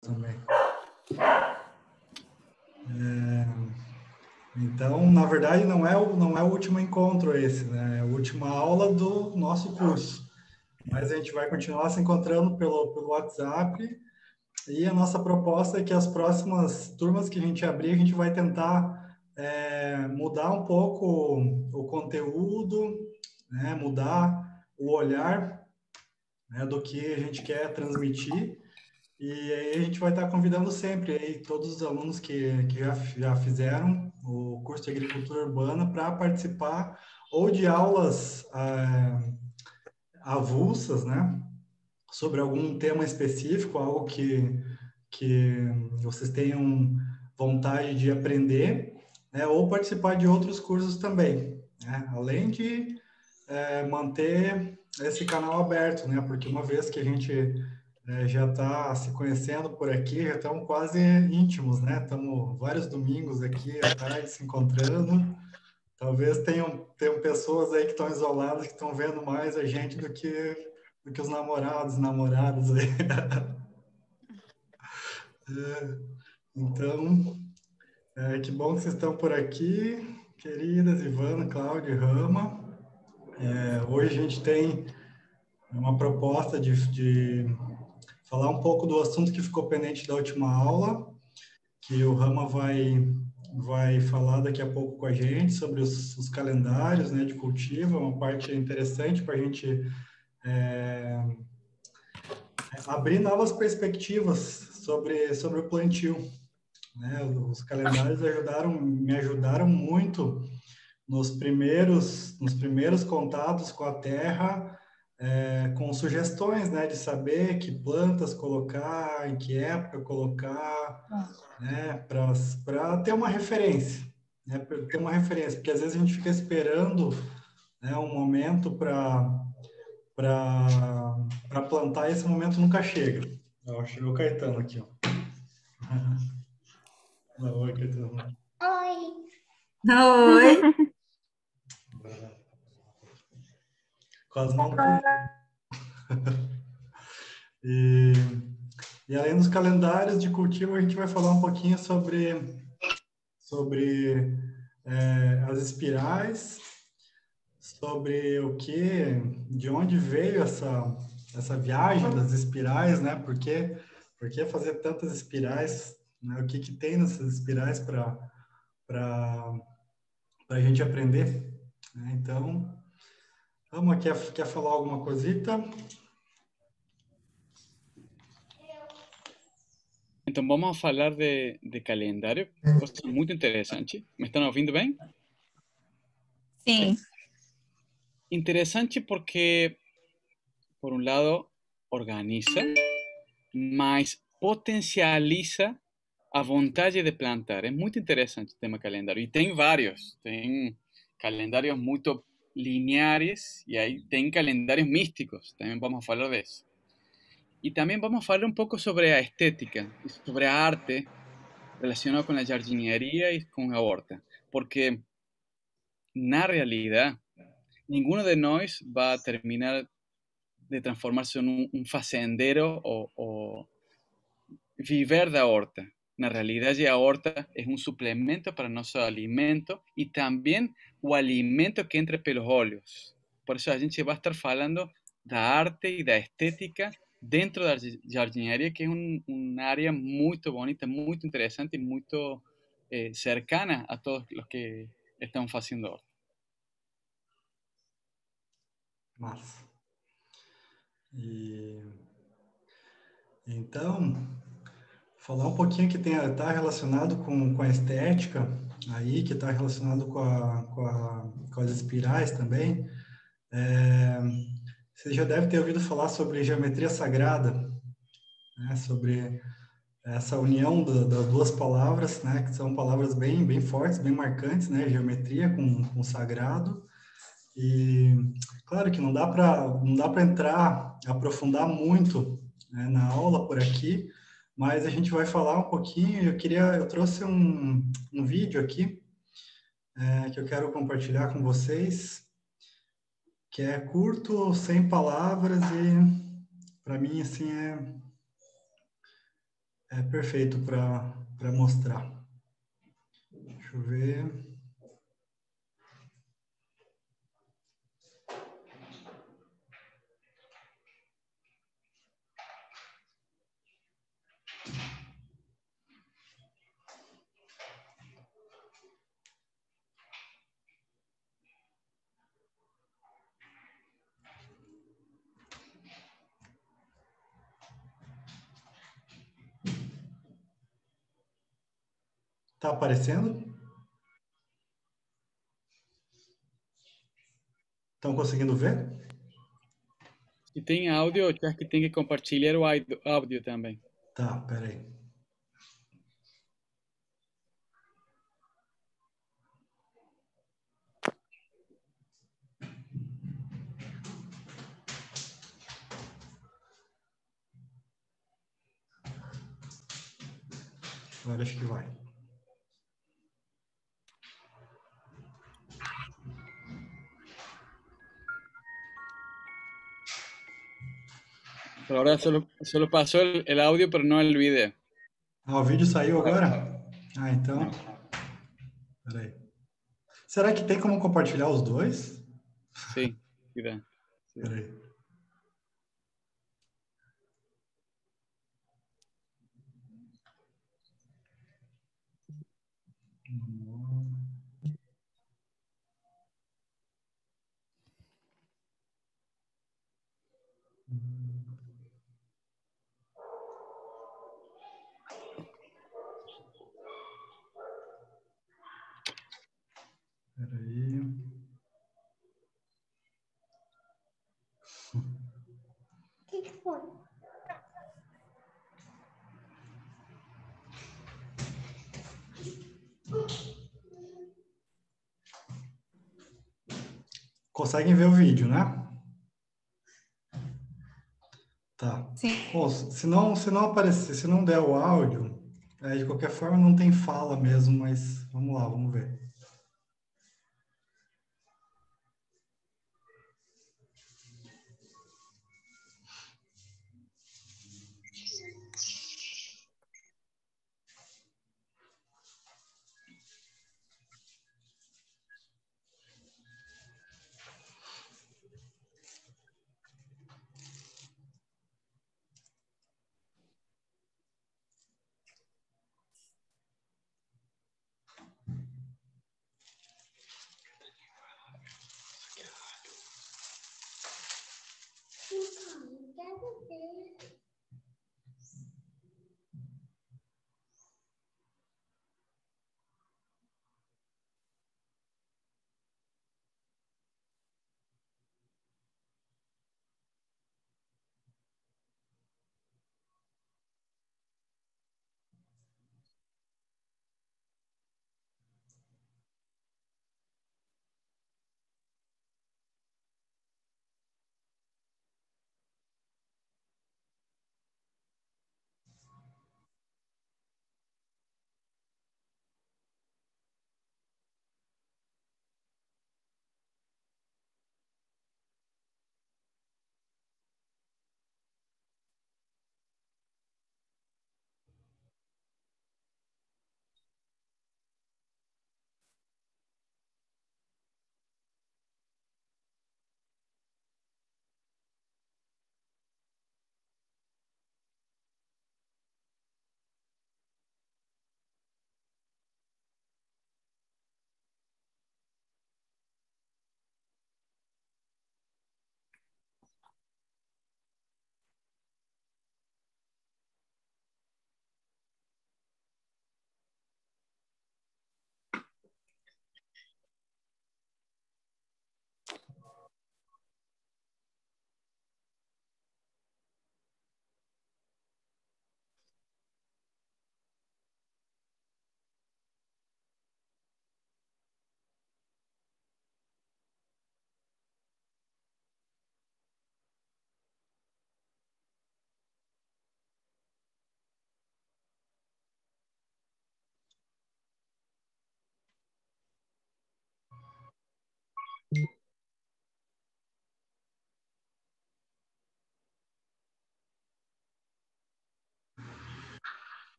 também. Então, na verdade, não é o último encontro esse, né? É a última aula do nosso curso. Mas a gente vai continuar se encontrando pelo WhatsApp e a nossa proposta é que as próximas turmas que a gente abrir, a gente vai tentar mudar um pouco o conteúdo, né? Mudar o olhar, né? Do que a gente quer transmitir. E aí a gente vai estar convidando sempre aí todos os alunos que já fizeram o curso de agricultura urbana para participar ou de aulas avulsas, né? Sobre algum tema específico, algo que vocês tenham vontade de aprender, né? Ou participar de outros cursos também, né? Além de manter esse canal aberto, né? Porque uma vez que a gente já está se conhecendo por aqui, já estamos quase íntimos, né? Estamos vários domingos aqui à tarde se encontrando. Talvez tenham pessoas aí que estão isoladas, que estão vendo mais a gente do que os namoradas aí. Então, que bom que vocês estão por aqui, queridas Ivana, Cláudia e Rama. Hoje a gente tem uma proposta de falar um pouco do assunto que ficou pendente da última aula, que o Rama vai falar daqui a pouco com a gente sobre os calendários, né, de cultivo, é uma parte interessante para a gente abrir novas perspectivas sobre o plantio, né? Os calendários me ajudaram muito nos primeiros contatos com a terra, com sugestões, né, de saber que plantas colocar, em que época colocar, né, para ter uma referência, né, para ter uma referência, porque às vezes a gente fica esperando, né, um momento para plantar e esse momento nunca chega. Ó, chegou o Caetano aqui, ó. Oi, Caetano. Oi. Com as mãos pro... E, e além dos calendários de cultivo, a gente vai falar um pouquinho sobre as espirais, sobre de onde veio essa viagem das espirais, né? Por que fazer tantas espirais? Né? O que tem nessas espirais para a gente aprender? Né? Então, vamos, quer falar alguma cosita? Então vamos falar de calendário, coisa muito interessante. Me estão ouvindo bem? Sim. Interessante porque, por um lado, organiza, mas potencializa a vontade de plantar. É muito interessante o tema calendário. E tem vários. Tem calendários muito lineares e aí tem calendários místicos. Também vamos falar disso. E também vamos falar um pouco sobre a estética e sobre a arte relacionado con la jardinería y con la horta, porque na realidad ninguno de nós va a terminar de transformarse en un facendero o viver da horta. Na realidade, a horta é um suplemento para nosso alimento e também o alimento que entra pelos olhos. Por isso, a gente vai estar falando da arte e da estética dentro da jardineria, que é uma área muito bonita, muito interessante e muito cercana a todos os que estão fazendo horta. Massa. Então, falar um pouquinho que está relacionado com a estética, aí que está relacionado com as espirais também. Você já deve ter ouvido falar sobre geometria sagrada, né? Sobre essa união das duas palavras, né? Que são palavras bem fortes, bem marcantes, né? Geometria com sagrado. E claro que não dá para aprofundar muito, né, na aula por aqui, mas a gente vai falar um pouquinho. Eu trouxe um vídeo aqui que eu quero compartilhar com vocês, que é curto, sem palavras e para mim assim é perfeito para mostrar. Deixa eu ver. Tá aparecendo? Estão conseguindo ver? Se tem áudio, eu acho que tem que compartilhar o áudio também. Tá, peraí. Agora acho que vai. Por ahora solo pasó el audio, pero no el video. Ah, o vídeo saiu agora? Ah, então. No. Peraí. Será que tem como compartilhar os dois? Sí, sí da. Sí da. Peraí. Peraí. Conseguem ver o vídeo, né? Tá. Sim. Bom, se não aparecer, se não der o áudio, de qualquer forma não tem fala mesmo, mas vamos lá, vamos ver.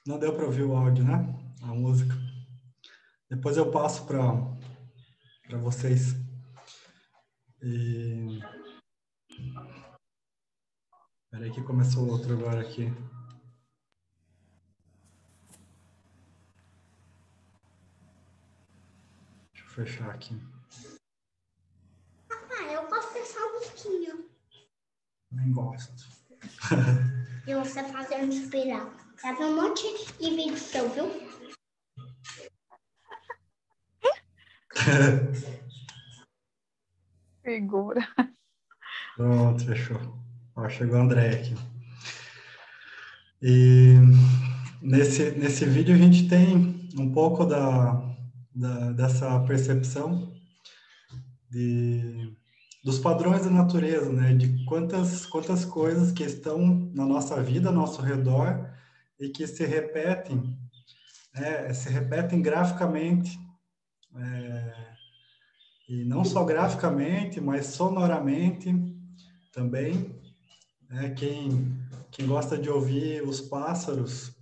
Não deu para ouvir o áudio, né? A música. Depois eu passo para vocês. Espera aí que começou outro agora aqui. Deixa eu fechar aqui. Papai, eu posso fechar a musiquinha. Nem gosto. E você fazendo esperar. Já vi um monte de vídeo seu, viu? Figura. Pronto, fechou. Ó, chegou o André aqui. E nesse vídeo a gente tem um pouco dessa percepção dos padrões da natureza, né? De quantas coisas que estão na nossa vida, ao nosso redor, e que se repetem graficamente, e não só graficamente, mas sonoramente também. Quem gosta de ouvir os pássaros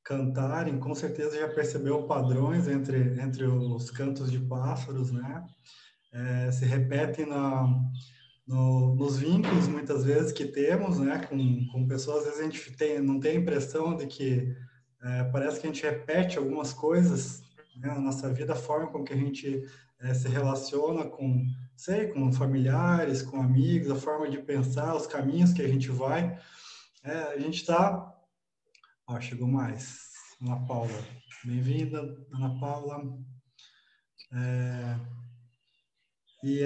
cantarem, com certeza já percebeu padrões entre os cantos de pássaros, né? Se repetem nos vínculos, muitas vezes, que temos, né? Com pessoas, às vezes a gente não tem a impressão de que parece que a gente repete algumas coisas, né, na nossa vida, a forma com que a gente se relaciona com familiares, com amigos, a forma de pensar, os caminhos que a gente vai. A gente está... Ó, chegou mais. Ana Paula. Bem-vinda, Ana Paula. E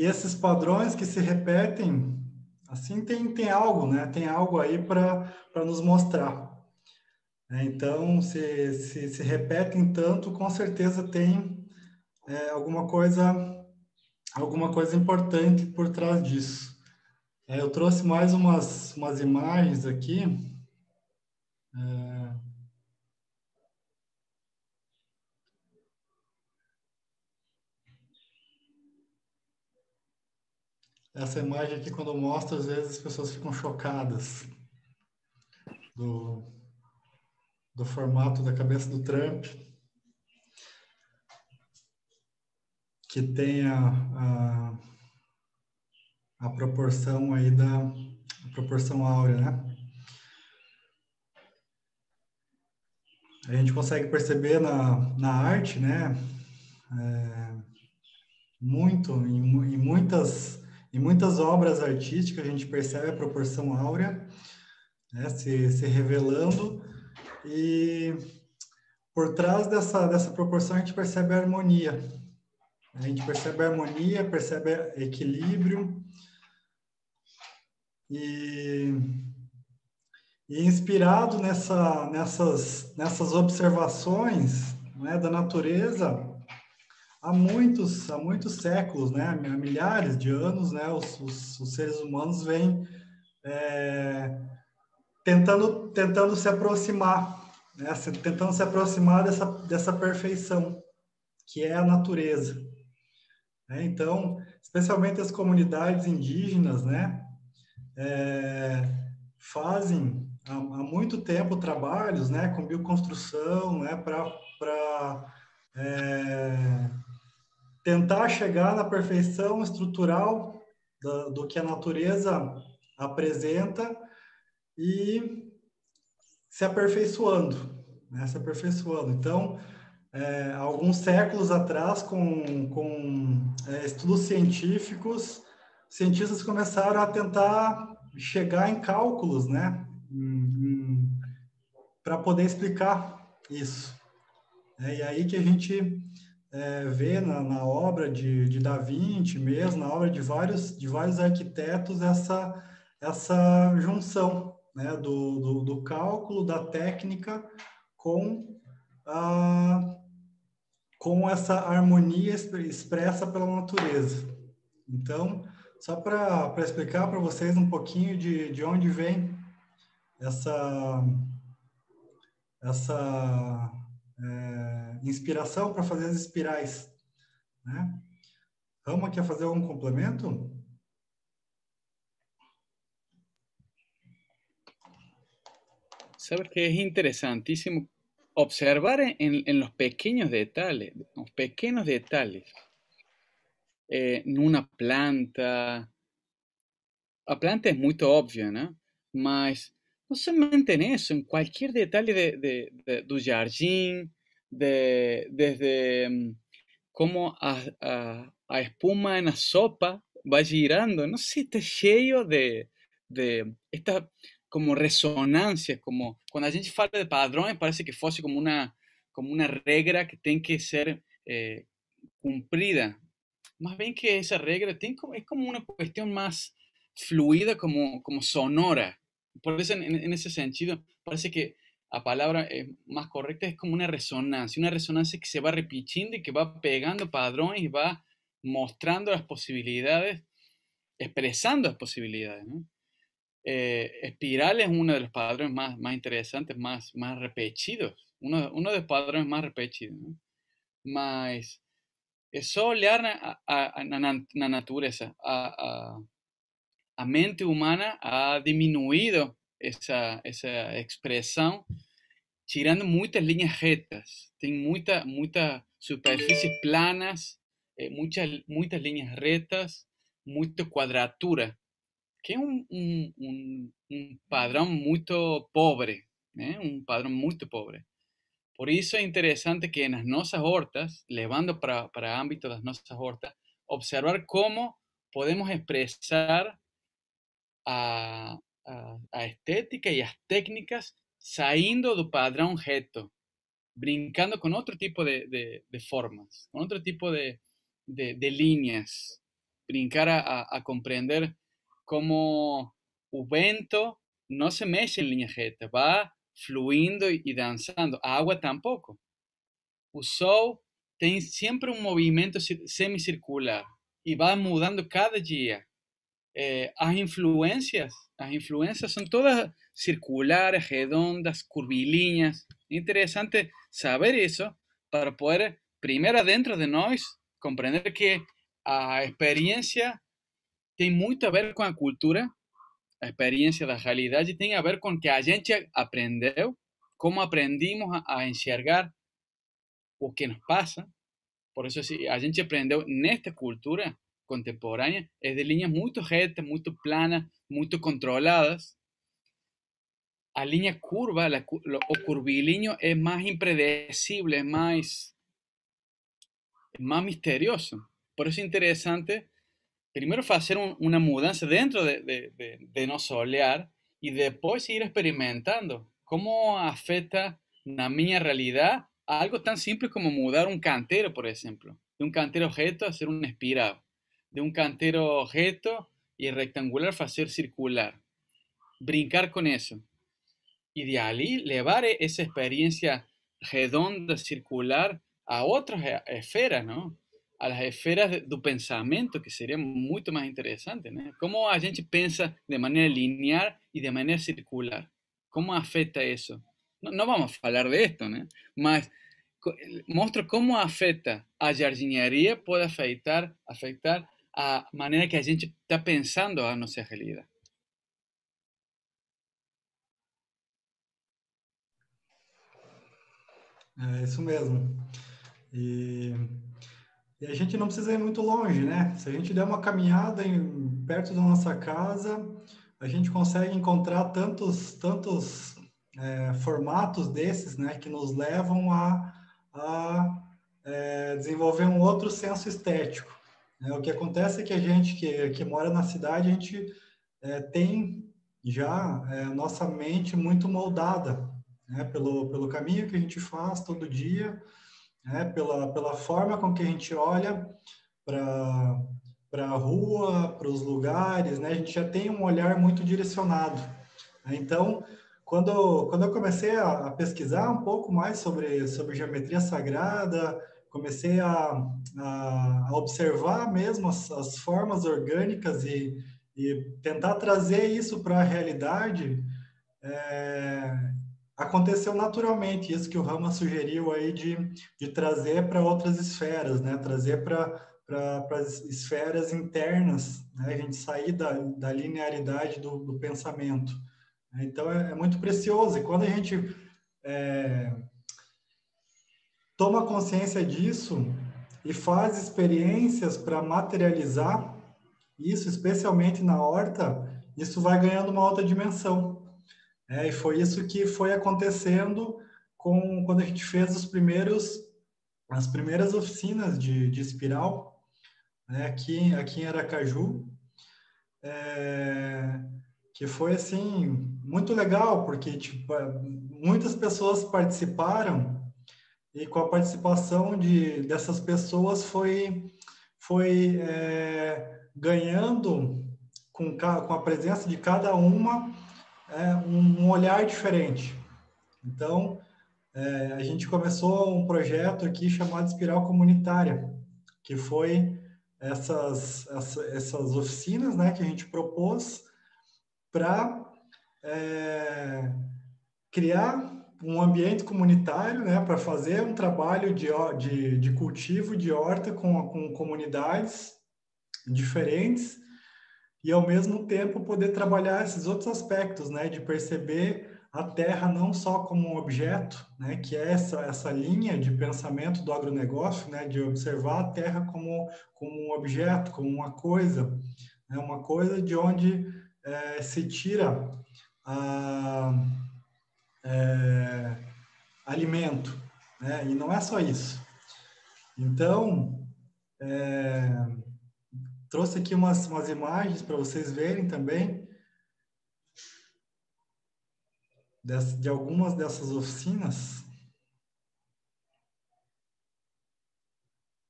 esses padrões que se repetem, assim, tem algo, né? Tem algo aí para nos mostrar. Então, se repetem tanto, com certeza tem alguma coisa importante por trás disso. Eu trouxe mais umas imagens aqui. Essa imagem aqui, quando eu mostro, às vezes as pessoas ficam chocadas do formato da cabeça do Trump, que tem a proporção aí a proporção áurea, né? A gente consegue perceber na arte, né? Em muitas obras artísticas a gente percebe a proporção áurea, né? Se revelando, e por trás dessa proporção a gente percebe a harmonia. A gente percebe a harmonia, percebe equilíbrio, e inspirado nessas observações, né, da natureza, há muitos séculos, né, há milhares de anos, né, os seres humanos vêm tentando se aproximar, né, tentando se aproximar dessa perfeição que é a natureza. Então, especialmente as comunidades indígenas, né, fazem há muito tempo trabalhos, né, com bioconstrução, né, para tentar chegar na perfeição estrutural do que a natureza apresenta e se aperfeiçoando, né, se aperfeiçoando. Então, alguns séculos atrás, com estudos científicos, cientistas começaram a tentar chegar em cálculos, né, para poder explicar isso. E aí que a gente vê na obra de Da Vinci mesmo, na obra de vários arquitetos, essa junção, né, do cálculo, da técnica com essa harmonia expressa pela natureza. Então, só para explicar para vocês um pouquinho de onde vem essa inspiração para fazer as espirais, né? Rama, quer fazer um complemento? Sabes que es interesantísimo observar en los pequeños detalles, en una planta. A planta es muy obvio, ¿no? Mas no solamente en eso, en cualquier detalle do jardim, desde cómo a espuma en la sopa va girando, no sé, está cheio de estas como resonancias, como cuando a gente fala de padrões, parece que fuese como una regla que tiene que ser cumplida. Más bien que esa regla es como una cuestión más fluida, como sonora. Por eso, en ese sentido, parece que la palabra más correcta es como una resonancia que se va repitiendo y que va pegando padrones y va mostrando las posibilidades, expresando las posibilidades, ¿no? Espiral es uno de los padrones más interesantes, más repetidos, uno de los padrones más repetidos, ¿no? Mas é só olhar na natureza. A mente humana ha diminuído essa expressão, tirando muitas linhas retas. Tem muita superfícies planas, muitas linhas retas, muita quadratura, que é um padrão muito pobre, né? Um padrão muito pobre. Por eso es interesante que en las nossas hortas, levando para ámbito de las nossas hortas, observar cómo podemos expresar a estética y las técnicas saindo do padrón reto, brincando con otro tipo de formas, con otro tipo de líneas, brincar a comprender cómo o vento no se mexe en línea reta, va fluindo y danzando. A agua tampoco. O sol tem sempre um movimento semicircular e vai mudando cada dia. As influências são todas circulares, redondas, curvilíneas. É interessante saber isso para poder, primeiro dentro de nós, compreender que a experiência tem muito a ver com a cultura, a experiência da realidade tem a ver com que a gente aprendeu, como aprendimos a enxergar o que nos passa. Por isso, se a gente aprendeu nesta cultura contemporânea, é de linhas muito retas, muito planas, muito controladas. A linha curva, o curvilíneo é mais impredecible, é mais misterioso. Por isso é interessante primeiro fazer uma mudança dentro de nosso olhar e depois ir experimentando como afeta na minha realidade algo tan simple como mudar un cantero, por ejemplo. De un cantero reto a hacer un espiral. De un cantero reto y rectangular a hacer circular. Brincar con eso. Y de ahí llevar esa experiencia redonda, circular, a otras esferas, ¿no? A las esferas do pensamento, que sería mucho más interesante, ¿no? Cómo a gente pensa de manera lineal y de manera circular. ¿Cómo afecta eso? No vamos a hablar de esto, ¿no? Mas mostra cómo afecta a jardinería, puede afectar a manera que a gente está pensando a nossa realidade. É isso mesmo. E a gente não precisa ir muito longe, né? Se a gente der uma caminhada perto da nossa casa, a gente consegue encontrar tantos formatos desses, né, que nos levam a desenvolver um outro senso estético. O que acontece é que a gente que mora na cidade, a gente tem já nossa mente muito moldada, né, pelo caminho que a gente faz todo dia, né, pela forma com que a gente olha para a rua, para os lugares, né, a gente já tem um olhar muito direcionado. Então, quando eu comecei a pesquisar um pouco mais sobre geometria sagrada, comecei a observar mesmo as formas orgânicas e tentar trazer isso para a realidade, aconteceu naturalmente isso que o Rama sugeriu aí de trazer para outras esferas, né? Trazer para para as esferas internas, né? A gente sair da linearidade do pensamento. Então, é muito precioso. E quando a gente toma consciência disso e faz experiências para materializar isso, especialmente na horta, isso vai ganhando uma outra dimensão. E foi isso que foi acontecendo quando a gente fez as primeiras oficinas de espiral, né, aqui em Aracaju, que foi assim muito legal, porque tipo, muitas pessoas participaram e com a participação dessas pessoas foi ganhando com a presença de cada uma um olhar diferente. Então, a gente começou um projeto aqui chamado Espiral Comunitária, que foi essas oficinas, né, que a gente propôs para criar um ambiente comunitário, né, para fazer um trabalho de cultivo de horta com comunidades diferentes e, ao mesmo tempo, poder trabalhar esses outros aspectos, né, de perceber a terra não só como um objeto, né, que é essa linha de pensamento do agronegócio, né, de observar a terra como um objeto, como uma coisa, né, uma coisa de onde se tira alimento, né, e não é só isso. Então, trouxe aqui umas imagens para vocês verem também de algumas dessas oficinas.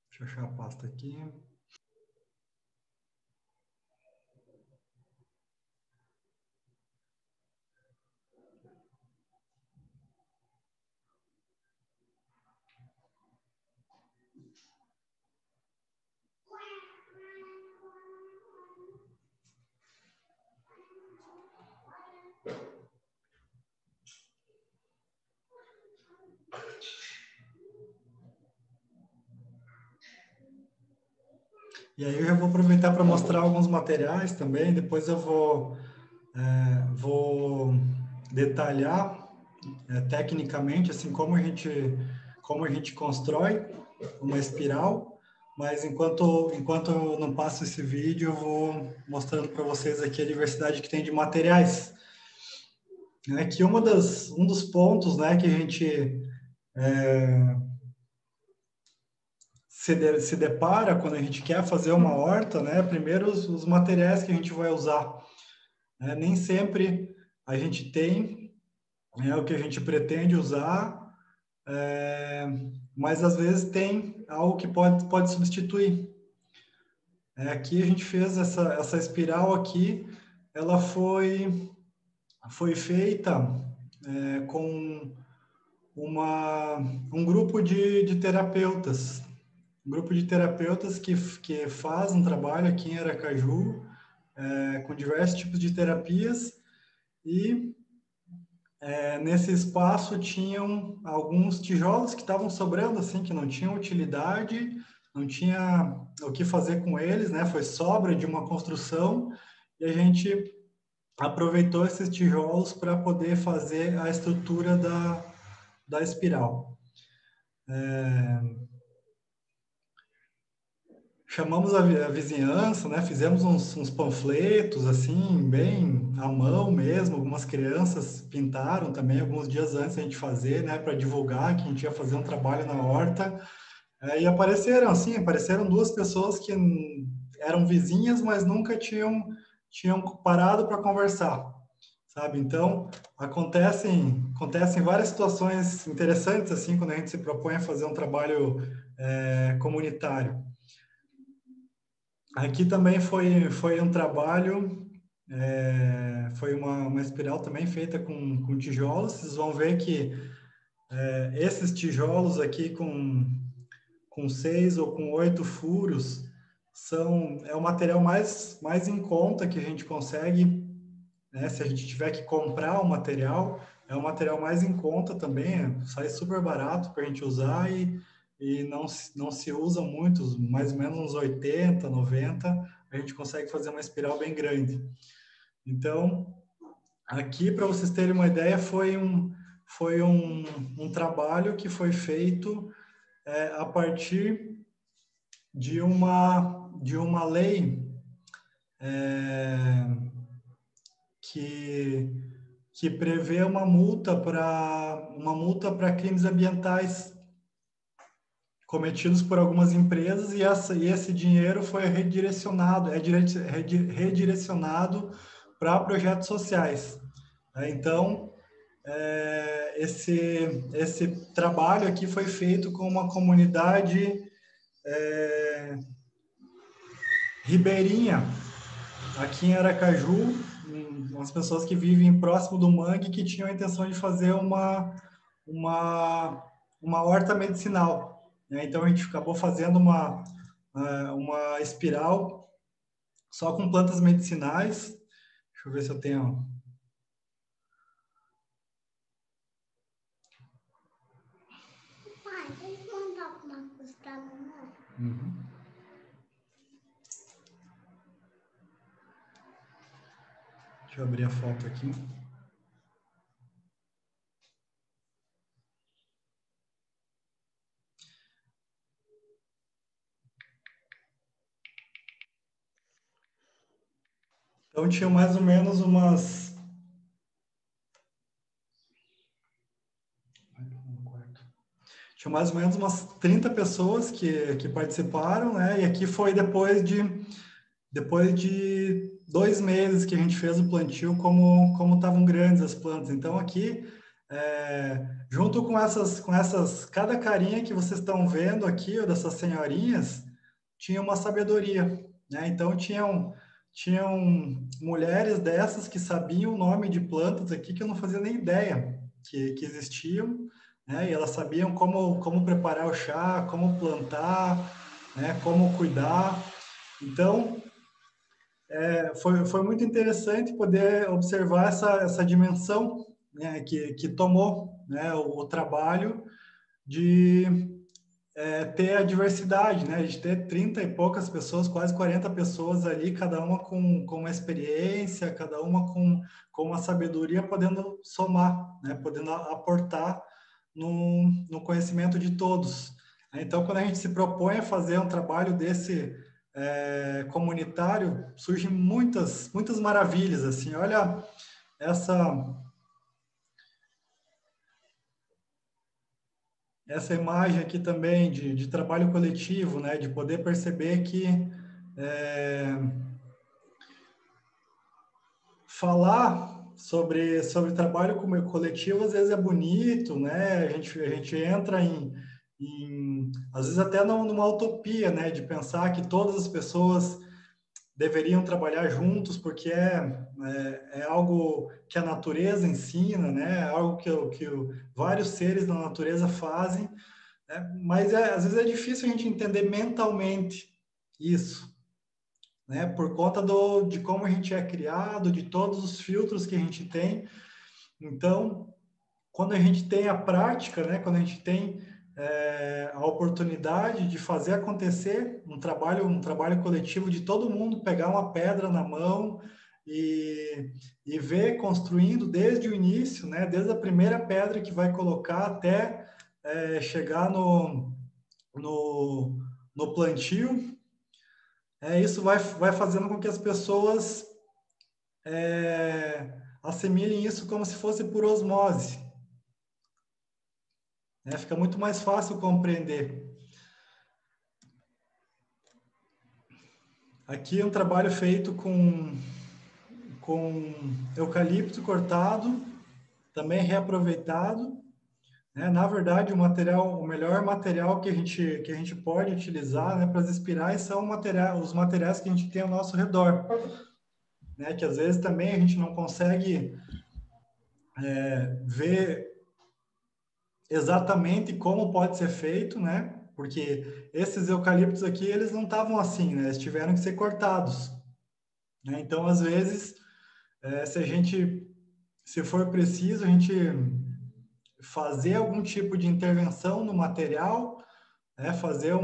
Deixa eu achar a pasta aqui. E aí eu já vou aproveitar para mostrar alguns materiais também, depois eu vou detalhar tecnicamente assim como a gente constrói uma espiral, mas enquanto eu não passo esse vídeo, eu vou mostrando para vocês aqui a diversidade que tem de materiais. Que um dos pontos, né, que a gente se depara quando a gente quer fazer uma horta, né? Primeiro os materiais que a gente vai usar, né? Nem sempre a gente tem o que a gente pretende usar, mas às vezes tem algo que pode substituir. Aqui a gente fez essa espiral aqui, ela foi feita com um grupo de terapeutas. Um grupo de terapeutas que faz um trabalho aqui em Aracaju, com diversos tipos de terapias, e nesse espaço tinham alguns tijolos que estavam sobrando, assim, que não tinham utilidade, não tinha o que fazer com eles, né? Foi sobra de uma construção, e a gente aproveitou esses tijolos para poder fazer a estrutura da espiral. Chamamos a vizinhança, né? Fizemos uns panfletos, assim, bem à mão mesmo. Algumas crianças pintaram também, alguns dias antes a gente fazer, né? Para divulgar que a gente ia fazer um trabalho na horta. E apareceram duas pessoas que eram vizinhas, mas nunca tinham parado para conversar, sabe? Então, acontecem várias situações interessantes, assim, quando a gente se propõe a fazer um trabalho comunitário. Aqui também foi um trabalho, foi uma espiral também feita com tijolos. Vocês vão ver que esses tijolos aqui com 6 ou com 8 furos é o material mais em conta que a gente consegue, né? Se a gente tiver que comprar o material, é o material mais em conta também, sai super barato para a gente usar e e não se usam muitos, mais ou menos uns 80, 90, a gente consegue fazer uma espiral bem grande. Então, aqui, para vocês terem uma ideia, foi um trabalho que foi feito a partir de uma lei que prevê uma multa para crimes ambientais cometidos por algumas empresas, e esse dinheiro foi redirecionado para projetos sociais. Então, esse trabalho aqui foi feito com uma comunidade ribeirinha, aqui em Aracaju, umas pessoas que vivem próximo do mangue, que tinham a intenção de fazer uma horta medicinal. Então, a gente acabou fazendo uma espiral só com plantas medicinais. Deixa eu ver se eu tenho... Pai, deixa eu mandar alguma coisa pra mamãe. Uhum. Deixa eu abrir a foto aqui. Então, tinha mais ou menos umas... Tinha mais ou menos umas 30 pessoas que participaram, né? E aqui foi depois de 2 meses que a gente fez o plantio, como estavam grandes as plantas. Então, aqui, junto com essas, cada carinha que vocês estão vendo aqui, ó, dessas senhorinhas, tinha uma sabedoria, né? Então, tinham mulheres dessas que sabiam o nome de plantas aqui que eu não fazia nem ideia que existiam, né? E elas sabiam como preparar o chá, como plantar, né? Como cuidar. Então, foi muito interessante poder observar essa dimensão, né? que tomou, né? O trabalho de ter a diversidade, né? De ter 30 e poucas pessoas, quase 40 pessoas ali, cada uma com uma experiência, cada uma com uma sabedoria, podendo somar, né? Podendo aportar no conhecimento de todos. Então, quando a gente se propõe a fazer um trabalho desse comunitário, surgem muitas maravilhas, assim. Olha essa imagem aqui também de trabalho coletivo, né? De poder perceber que falar sobre trabalho coletivo às vezes é bonito, né? A gente entra às vezes até numa utopia, né? De pensar que todas as pessoas deveriam trabalhar juntos, porque é algo que a natureza ensina, né? É algo que vários seres da natureza fazem, né? Mas às vezes é difícil a gente entender mentalmente isso, né? Por conta de como a gente é criado, de todos os filtros que a gente tem. Então, quando a gente tem a prática, né? Quando a gente tem a oportunidade de fazer acontecer um trabalho coletivo, de todo mundo pegar uma pedra na mão e ver construindo desde o início, né? Desde a primeira pedra que vai colocar até chegar no plantio. Isso vai fazendo com que as pessoas assimilem isso como se fosse por osmose. Fica muito mais fácil compreender. Aqui é um trabalho feito com eucalipto cortado, também reaproveitado, né? Na verdade, o melhor material que a gente pode utilizar, né, para as espirais são os materiais que a gente tem ao nosso redor, né? Que às vezes também a gente não consegue ver exatamente como pode ser feito, né? Porque esses eucaliptos aqui, eles não estavam assim, né? Eles tiveram que ser cortados, né? Então, às vezes, se for preciso, a gente fazer algum tipo de intervenção no material, né, fazer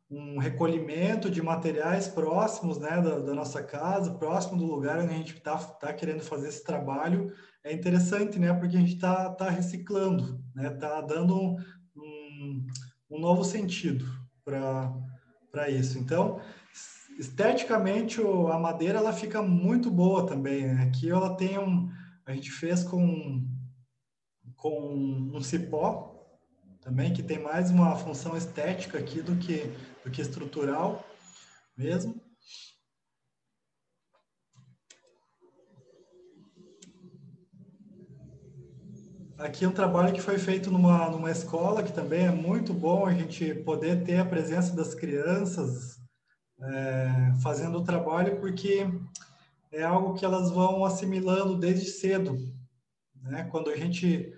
um recolhimento de materiais próximos, né, da nossa casa, próximo do lugar onde a gente tá querendo fazer esse trabalho, é interessante, né, porque a gente tá reciclando, né, tá dando um novo sentido para isso. Então, esteticamente, a madeira ela fica muito boa também, né? Aqui ela tem a gente fez com um cipó também, que tem mais uma função estética aqui do que estrutural mesmo. Aqui é um trabalho que foi feito numa escola, que também é muito bom a gente poder ter a presença das crianças fazendo o trabalho, porque é algo que elas vão assimilando desde cedo, né? Quando a gente,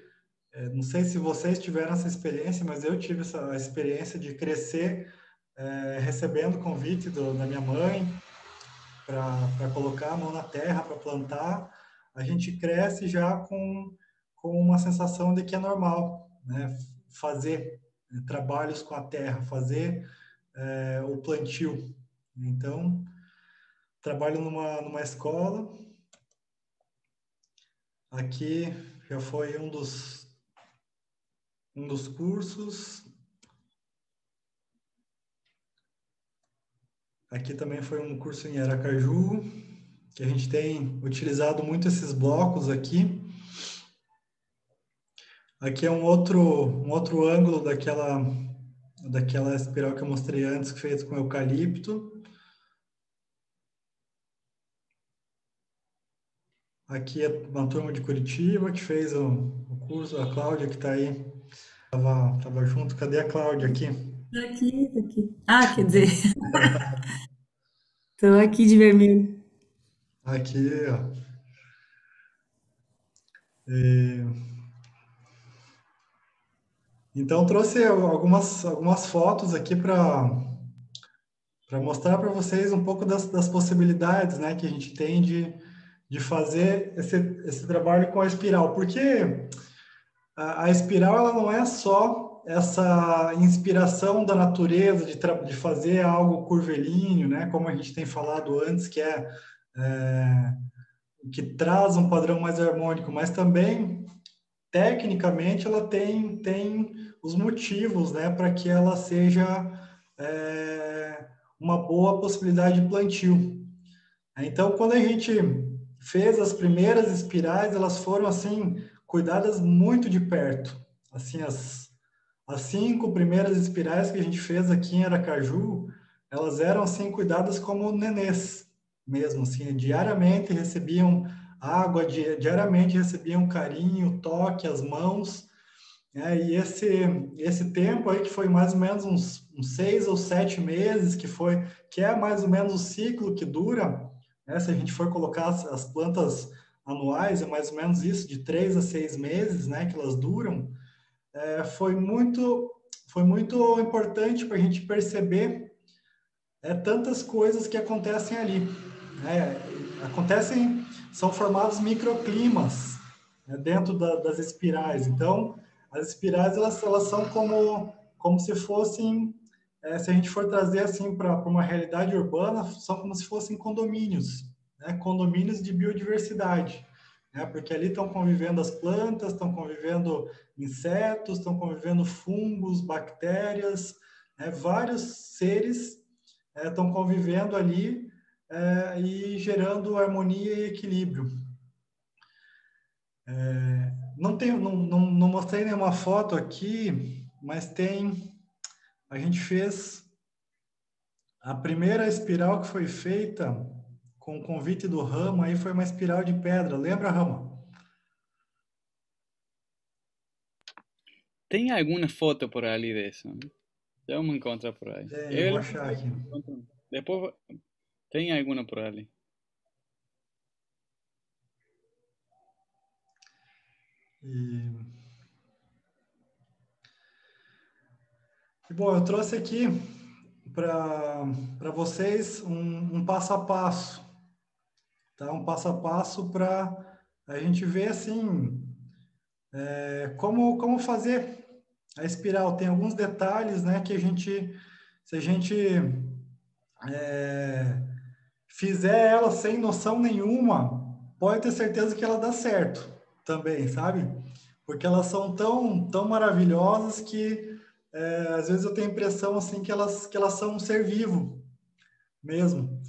não sei se vocês tiveram essa experiência, mas eu tive essa experiência de crescer recebendo convite da minha mãe para colocar a mão na terra, para plantar. A gente cresce já com uma sensação de que é normal, né? Fazer trabalhos com a terra, fazer o plantio. Então, trabalho numa escola. Aqui já foi um dos cursos. Aqui também foi um curso em Aracaju, que a gente tem utilizado muito esses blocos aqui. Aqui é um outro ângulo daquela espiral que eu mostrei antes, que fez com eucalipto. Aqui é uma turma de Curitiba que fez o curso, a Cláudia que está aí, estava junto. Cadê a Cláudia aqui? Tá aqui. Ah, quer dizer, estou aqui de vermelho. Aqui, ó. E, então, trouxe algumas fotos aqui para mostrar para vocês um pouco das possibilidades, né, que a gente tem de fazer esse trabalho com a espiral. Porque a espiral ela não é só essa inspiração da natureza de fazer algo curvilíneo, né, como a gente tem falado antes, que traz um padrão mais harmônico, mas também tecnicamente ela tem os motivos, né, para que ela seja uma boa possibilidade de plantio. Então, quando a gente fez as primeiras espirais, elas foram assim cuidadas muito de perto. Assim, as 5 primeiras espirais que a gente fez aqui em Aracaju, elas eram assim cuidadas como nenês mesmo, assim, diariamente recebiam água, diariamente recebiam carinho, toque, as mãos, né? E esse tempo aí que foi mais ou menos uns 6 ou 7 meses, que é mais ou menos o ciclo que dura, né? Se a gente for colocar as plantas anuais, é mais ou menos isso, de 3 a 6 meses, né, que elas duram. Foi muito importante para a gente perceber tantas coisas que acontecem ali, né? São formados microclimas, né, dentro das espirais. Então, as espirais elas são como se fossem, se a gente for trazer assim para uma realidade urbana, são como se fossem condomínios, né? Condomínios de biodiversidade, né? Porque ali estão convivendo as plantas, estão convivendo insetos, estão convivendo fungos, bactérias, né? Vários seres estão convivendo ali e gerando harmonia e equilíbrio. Não mostrei nenhuma foto aqui, mas a gente fez a primeira espiral que foi feita com o convite do Rama, aí foi uma espiral de pedra. Lembra, Rama? Tem alguma foto por ali disso? Vamos encontrar por aí. Eu vou achar aqui. Depois tem alguma por ali. Bom, eu trouxe aqui para vocês um passo a passo, tá? Um passo a passo para a gente ver assim como fazer, a espiral tem alguns detalhes, né, que se a gente fizer ela sem noção nenhuma, pode ter certeza que ela dá certo também, sabe? Porque elas são tão maravilhosas que às vezes eu tenho a impressão assim que elas são um ser vivo mesmo.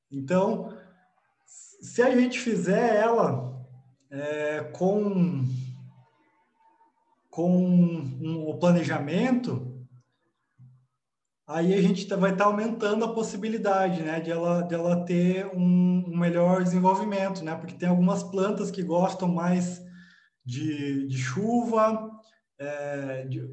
Então, se a gente fizer ela com o planejamento, aí a gente vai estar aumentando a possibilidade, né, de ela ter um melhor desenvolvimento, né? Porque tem algumas plantas que gostam mais de chuva,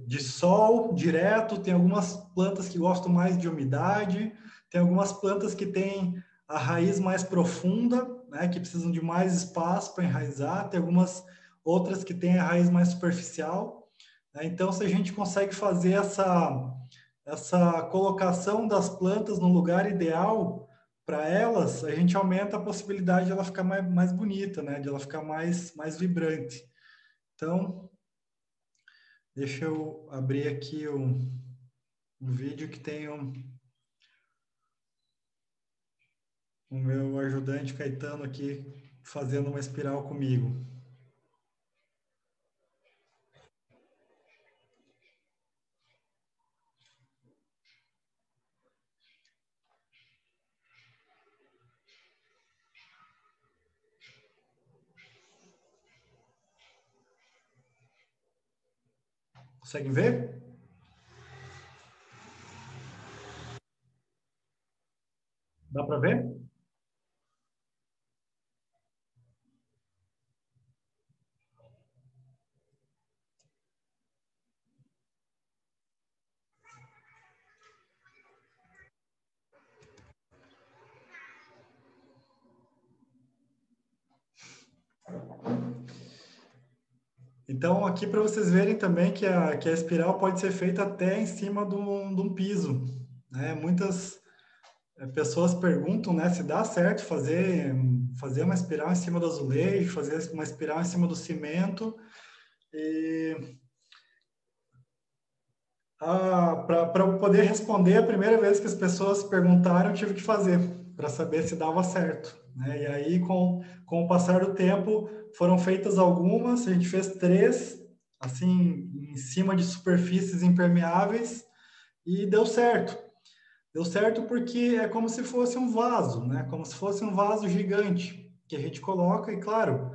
de sol direto, tem algumas plantas que gostam mais de umidade, tem algumas plantas que têm a raiz mais profunda, né, que precisam de mais espaço para enraizar, tem algumas outras que têm a raiz mais superficial, né? Então, se a gente consegue fazer essa colocação das plantas no lugar ideal para elas, a gente aumenta a possibilidade de ela ficar mais bonita, né, de ela ficar mais vibrante. Então, deixa eu abrir aqui um vídeo que tem o meu ajudante Caetano aqui fazendo uma espiral comigo. Conseguem ver? Dá para ver? Então, aqui para vocês verem também que a espiral pode ser feita até em cima de um piso, né? Muitas pessoas perguntam, né, se dá certo fazer uma espiral em cima do azulejo, fazer uma espiral em cima do cimento. E para eu poder responder, a primeira vez que as pessoas perguntaram, eu tive que fazer para saber se dava certo, né? E aí, com o passar do tempo, foram feitas algumas, a gente fez 3, assim, em cima de superfícies impermeáveis, e deu certo. Deu certo porque é como se fosse um vaso, né? Como se fosse um vaso gigante que a gente coloca e, claro,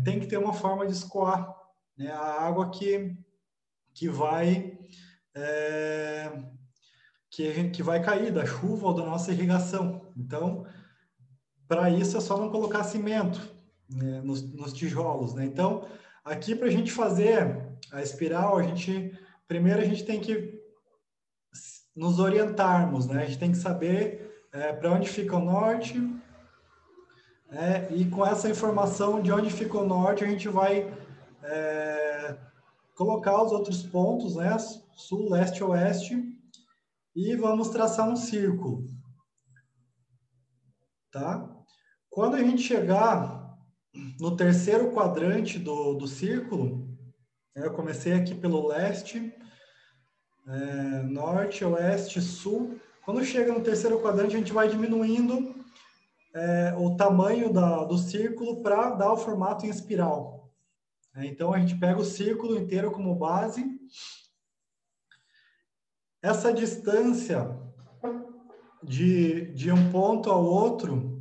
tem que ter uma forma de escoar, né, a água que vai que vai cair da chuva ou da nossa irrigação. Então, para isso é só não colocar cimento, né, nos tijolos, né? Então, aqui para a gente fazer a espiral, primeiro a gente tem que nos orientarmos, né? A gente tem que saber para onde fica o norte, e com essa informação de onde fica o norte, a gente vai colocar os outros pontos, né? Sul, leste, oeste, e vamos traçar um círculo, tá? Quando a gente chegar no terceiro quadrante do círculo, eu comecei aqui pelo leste, norte, oeste, sul. Quando chega no terceiro quadrante, a gente vai diminuindo o tamanho do círculo para dar o formato em espiral. Então, a gente pega o círculo inteiro como base. Essa distância de um ponto ao outro,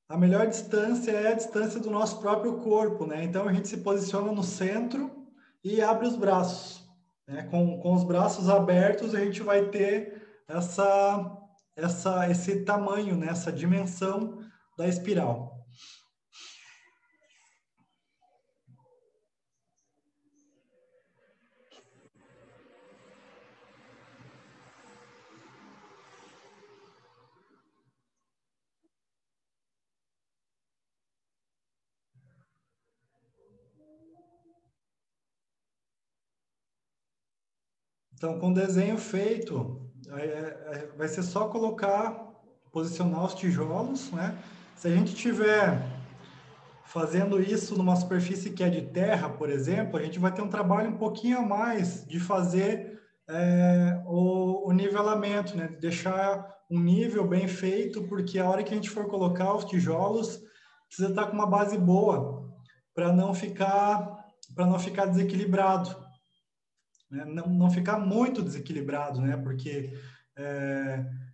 a melhor distância é a distância do nosso próprio corpo, né? Então, a gente se posiciona no centro e abre os braços, né? Com os braços abertos, a gente vai ter esse tamanho, né? Essa dimensão da espiral. Então, com o desenho feito, vai ser só colocar, posicionar os tijolos, né? Se a gente tiver fazendo isso numa superfície que é de terra, por exemplo, a gente vai ter um trabalho um pouquinho a mais de fazer o nivelamento, né? Deixar um nível bem feito, porque a hora que a gente for colocar os tijolos, precisa estar com uma base boa para não ficar desequilibrado, né? Não ficar muito desequilibrado, né? Porque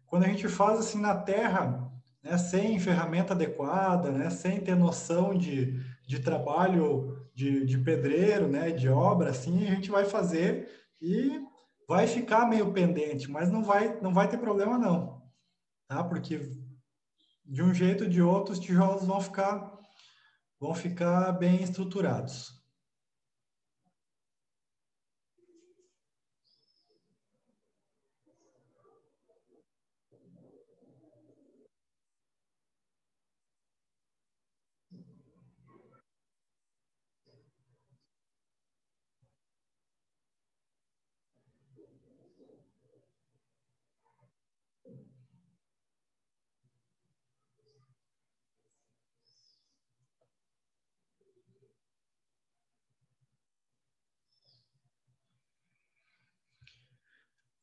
quando a gente faz assim na terra, né, sem ferramenta adequada, né, sem ter noção de trabalho de pedreiro, né, de obra, assim, a gente vai fazer e vai ficar meio pendente, mas não vai ter problema não, tá? Porque de um jeito ou de outro os tijolos vão ficar bem estruturados.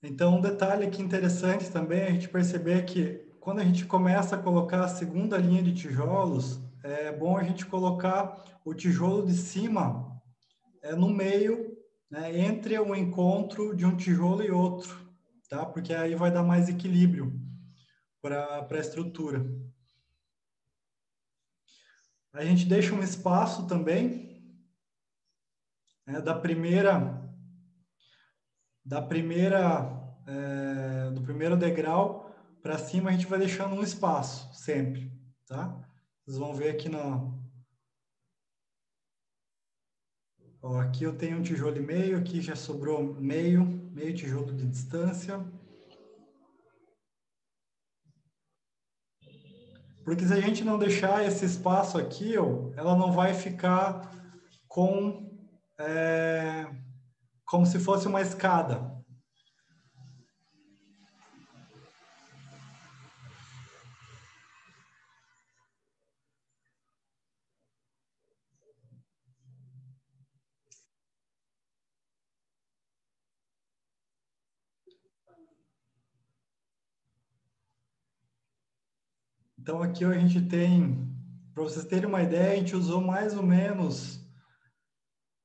Então, um detalhe aqui interessante também é a gente perceber que quando a gente começa a colocar a segunda linha de tijolos, é bom a gente colocar o tijolo de cima no meio, né, entre o encontro de um tijolo e outro, tá? Porque aí vai dar mais equilíbrio para a estrutura. A gente deixa um espaço também, né, do primeiro degrau para cima, a gente vai deixando um espaço sempre, tá? Vocês vão ver aqui ó, aqui eu tenho um tijolo e meio, aqui já sobrou meio tijolo de distância. Porque se a gente não deixar esse espaço aqui, ó, ela não vai ficar como se fosse uma escada. Então aqui a gente tem, para vocês terem uma ideia, a gente usou mais ou menos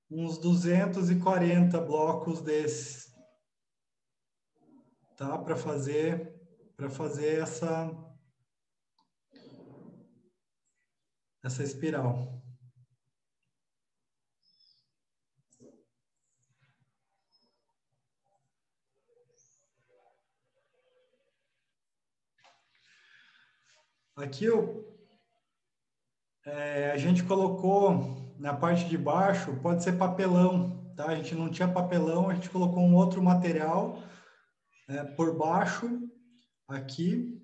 uns 240 blocos desses, tá? Para fazer essa espiral. Aqui a gente colocou na parte de baixo, pode ser papelão, tá? A gente não tinha papelão, a gente colocou um outro material por baixo aqui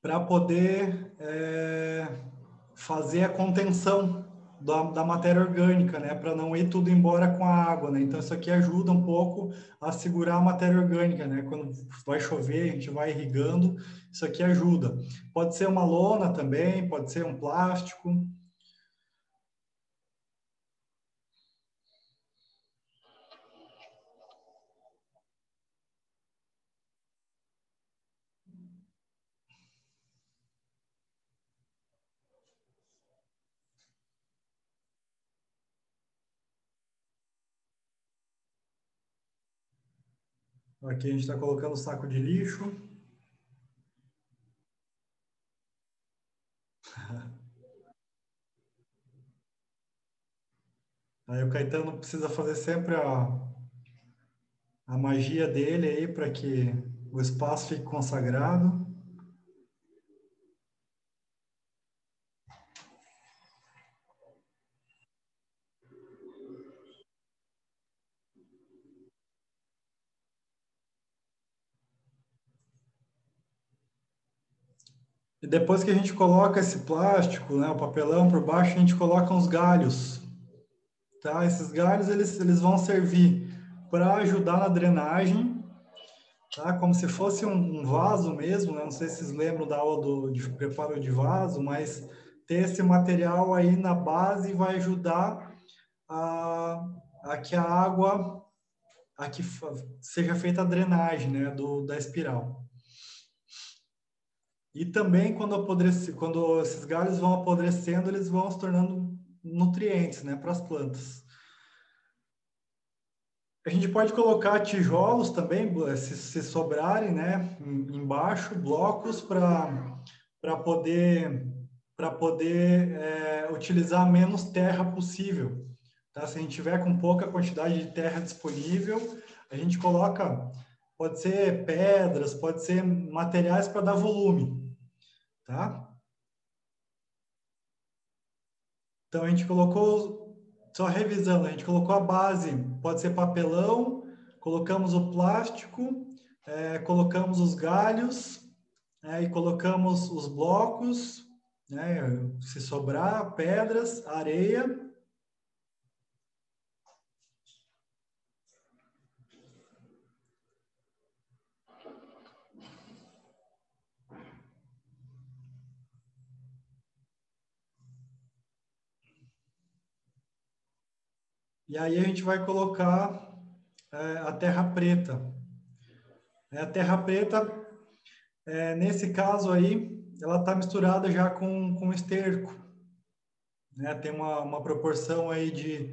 para poder fazer a contenção da matéria orgânica, né? Para não ir tudo embora com a água, né? Então isso aqui ajuda um pouco a segurar a matéria orgânica, né? Quando vai chover, a gente vai irrigando, isso aqui ajuda. Pode ser uma lona também, pode ser um plástico. Aqui a gente está colocando o saco de lixo. Aí o Caetano precisa fazer sempre a magia dele aí para que o espaço fique consagrado. E depois que a gente coloca esse plástico, né, o papelão por baixo, a gente coloca uns galhos, tá? Esses galhos, eles vão servir para ajudar na drenagem, tá? Como se fosse um vaso mesmo, né? Não sei se vocês lembram da aula de preparo de vaso, mas ter esse material aí na base vai ajudar a que a água, seja feita a drenagem, né, da espiral. E também quando esses galhos vão apodrecendo, eles vão se tornando nutrientes, né, para as plantas. A gente pode colocar tijolos também, se sobrarem, né, embaixo, blocos para poder utilizar menos terra possível. Tá? Se a gente tiver com pouca quantidade de terra disponível, a gente coloca, pode ser pedras, pode ser materiais para dar volume. Tá? Então, a gente colocou, só revisando, a gente colocou a base, pode ser papelão, colocamos o plástico, colocamos os galhos, e colocamos os blocos, né, se sobrar, pedras, areia. E aí a gente vai colocar a terra preta. A terra preta, nesse caso aí, ela está misturada já com esterco. Né? Tem uma proporção aí de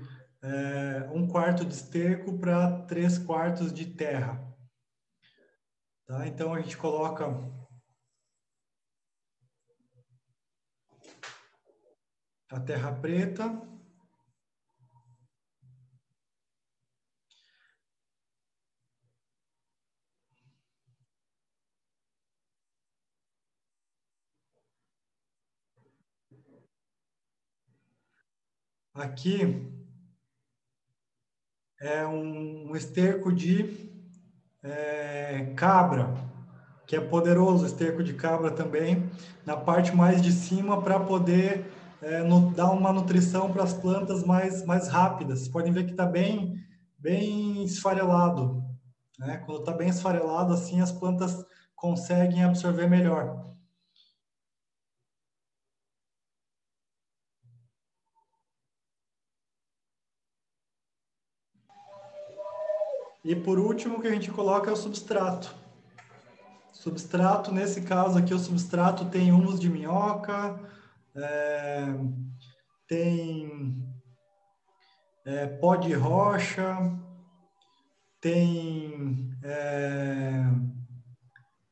1/4 de esterco para 3/4 de terra. Tá? Então a gente coloca a terra preta. Aqui é um esterco de cabra, que é poderoso, esterco de cabra também, na parte mais de cima para poder dar uma nutrição para as plantas mais rápidas. Vocês podem ver que está bem esfarelado. Né? Quando está bem esfarelado, assim as plantas conseguem absorver melhor. E por último, o que a gente coloca é o substrato. Substrato, nesse caso aqui, o substrato tem humus de minhoca, tem pó de rocha, tem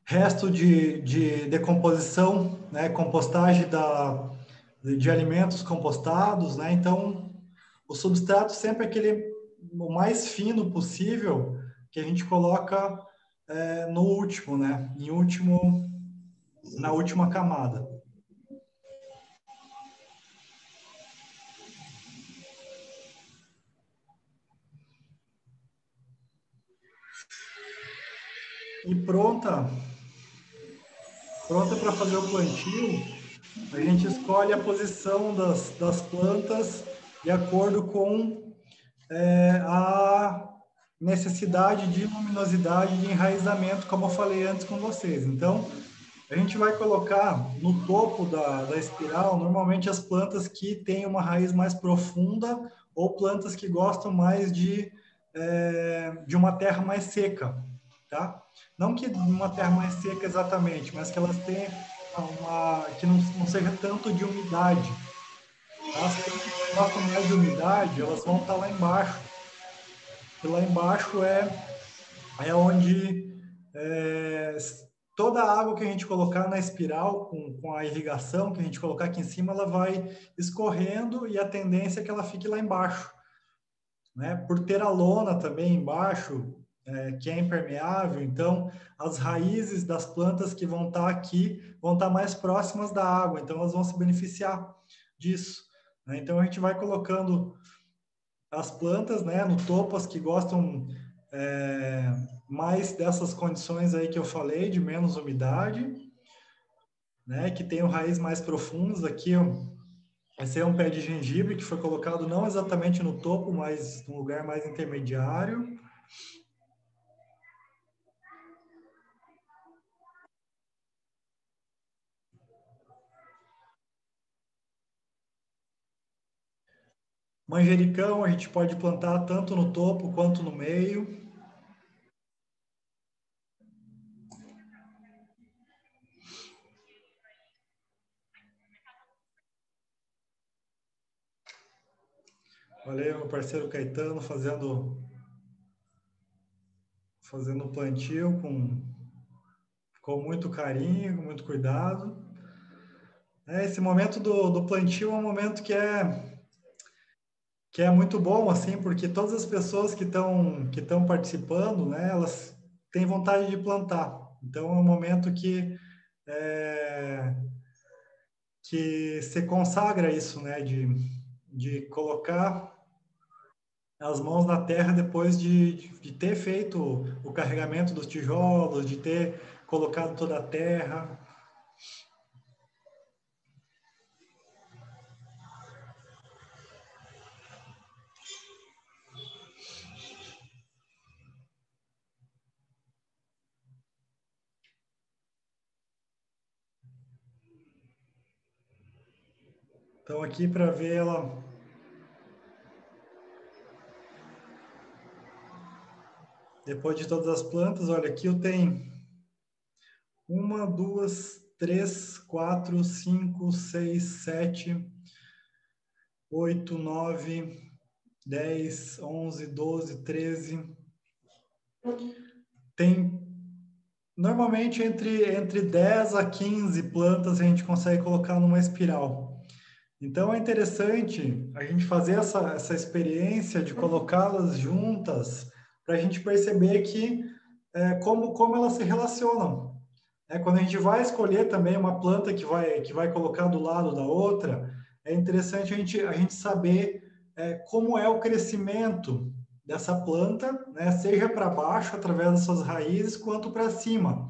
resto de decomposição, né, compostagem de alimentos compostados, né? Então, o substrato sempre é o mais fino possível que a gente coloca no último, né? Na última camada. E pronta para fazer o plantio, a gente escolhe a posição das plantas de acordo com a necessidade de luminosidade de enraizamento, como eu falei antes com vocês. Então, a gente vai colocar no topo da espiral, normalmente as plantas que têm uma raiz mais profunda ou plantas que gostam mais de uma terra mais seca, tá? Não que uma terra mais seca exatamente, mas que elas tenham que não seja tanto de umidade. Tá? As plantas que gostam mais de umidade, elas vão estar lá embaixo. E lá embaixo é onde toda a água que a gente colocar na espiral, com a irrigação que a gente colocar aqui em cima, ela vai escorrendo e a tendência é que ela fique lá embaixo. Né? Por ter a lona também embaixo, que é impermeável, então as raízes das plantas que vão estar aqui vão estar mais próximas da água, então elas vão se beneficiar disso. Né? Então a gente vai colocando as plantas, né, no topo, as que gostam mais dessas condições aí que eu falei, de menos umidade, né, que tem raiz mais profundas. Aqui, esse é um pé de gengibre que foi colocado não exatamente no topo, mas num lugar mais intermediário. Manjericão a gente pode plantar tanto no topo quanto no meio. Olha aí o meu parceiro Caetano fazendo plantio com muito carinho, com muito cuidado. Esse momento do plantio é um momento que é muito bom, assim, porque todas as pessoas que estão participando, né, elas têm vontade de plantar. Então, é um momento que se consagra isso, né, de colocar as mãos na terra depois de ter feito o carregamento dos tijolos, de ter colocado toda a terra. Então, aqui para ver ela... Depois de todas as plantas, olha, aqui eu tenho 1, 2, 3, 4, 5, 6, 7, 8, 9, 10, 11, 12, 13. Tem, normalmente, entre 10 a 15 plantas a gente consegue colocar numa espiral. Então, é interessante a gente fazer essa experiência de colocá-las juntas para a gente perceber como elas se relacionam. Quando a gente vai escolher também uma planta que vai colocar do lado da outra, é interessante a gente saber como é o crescimento dessa planta, né, seja para baixo, através das suas raízes, quanto para cima.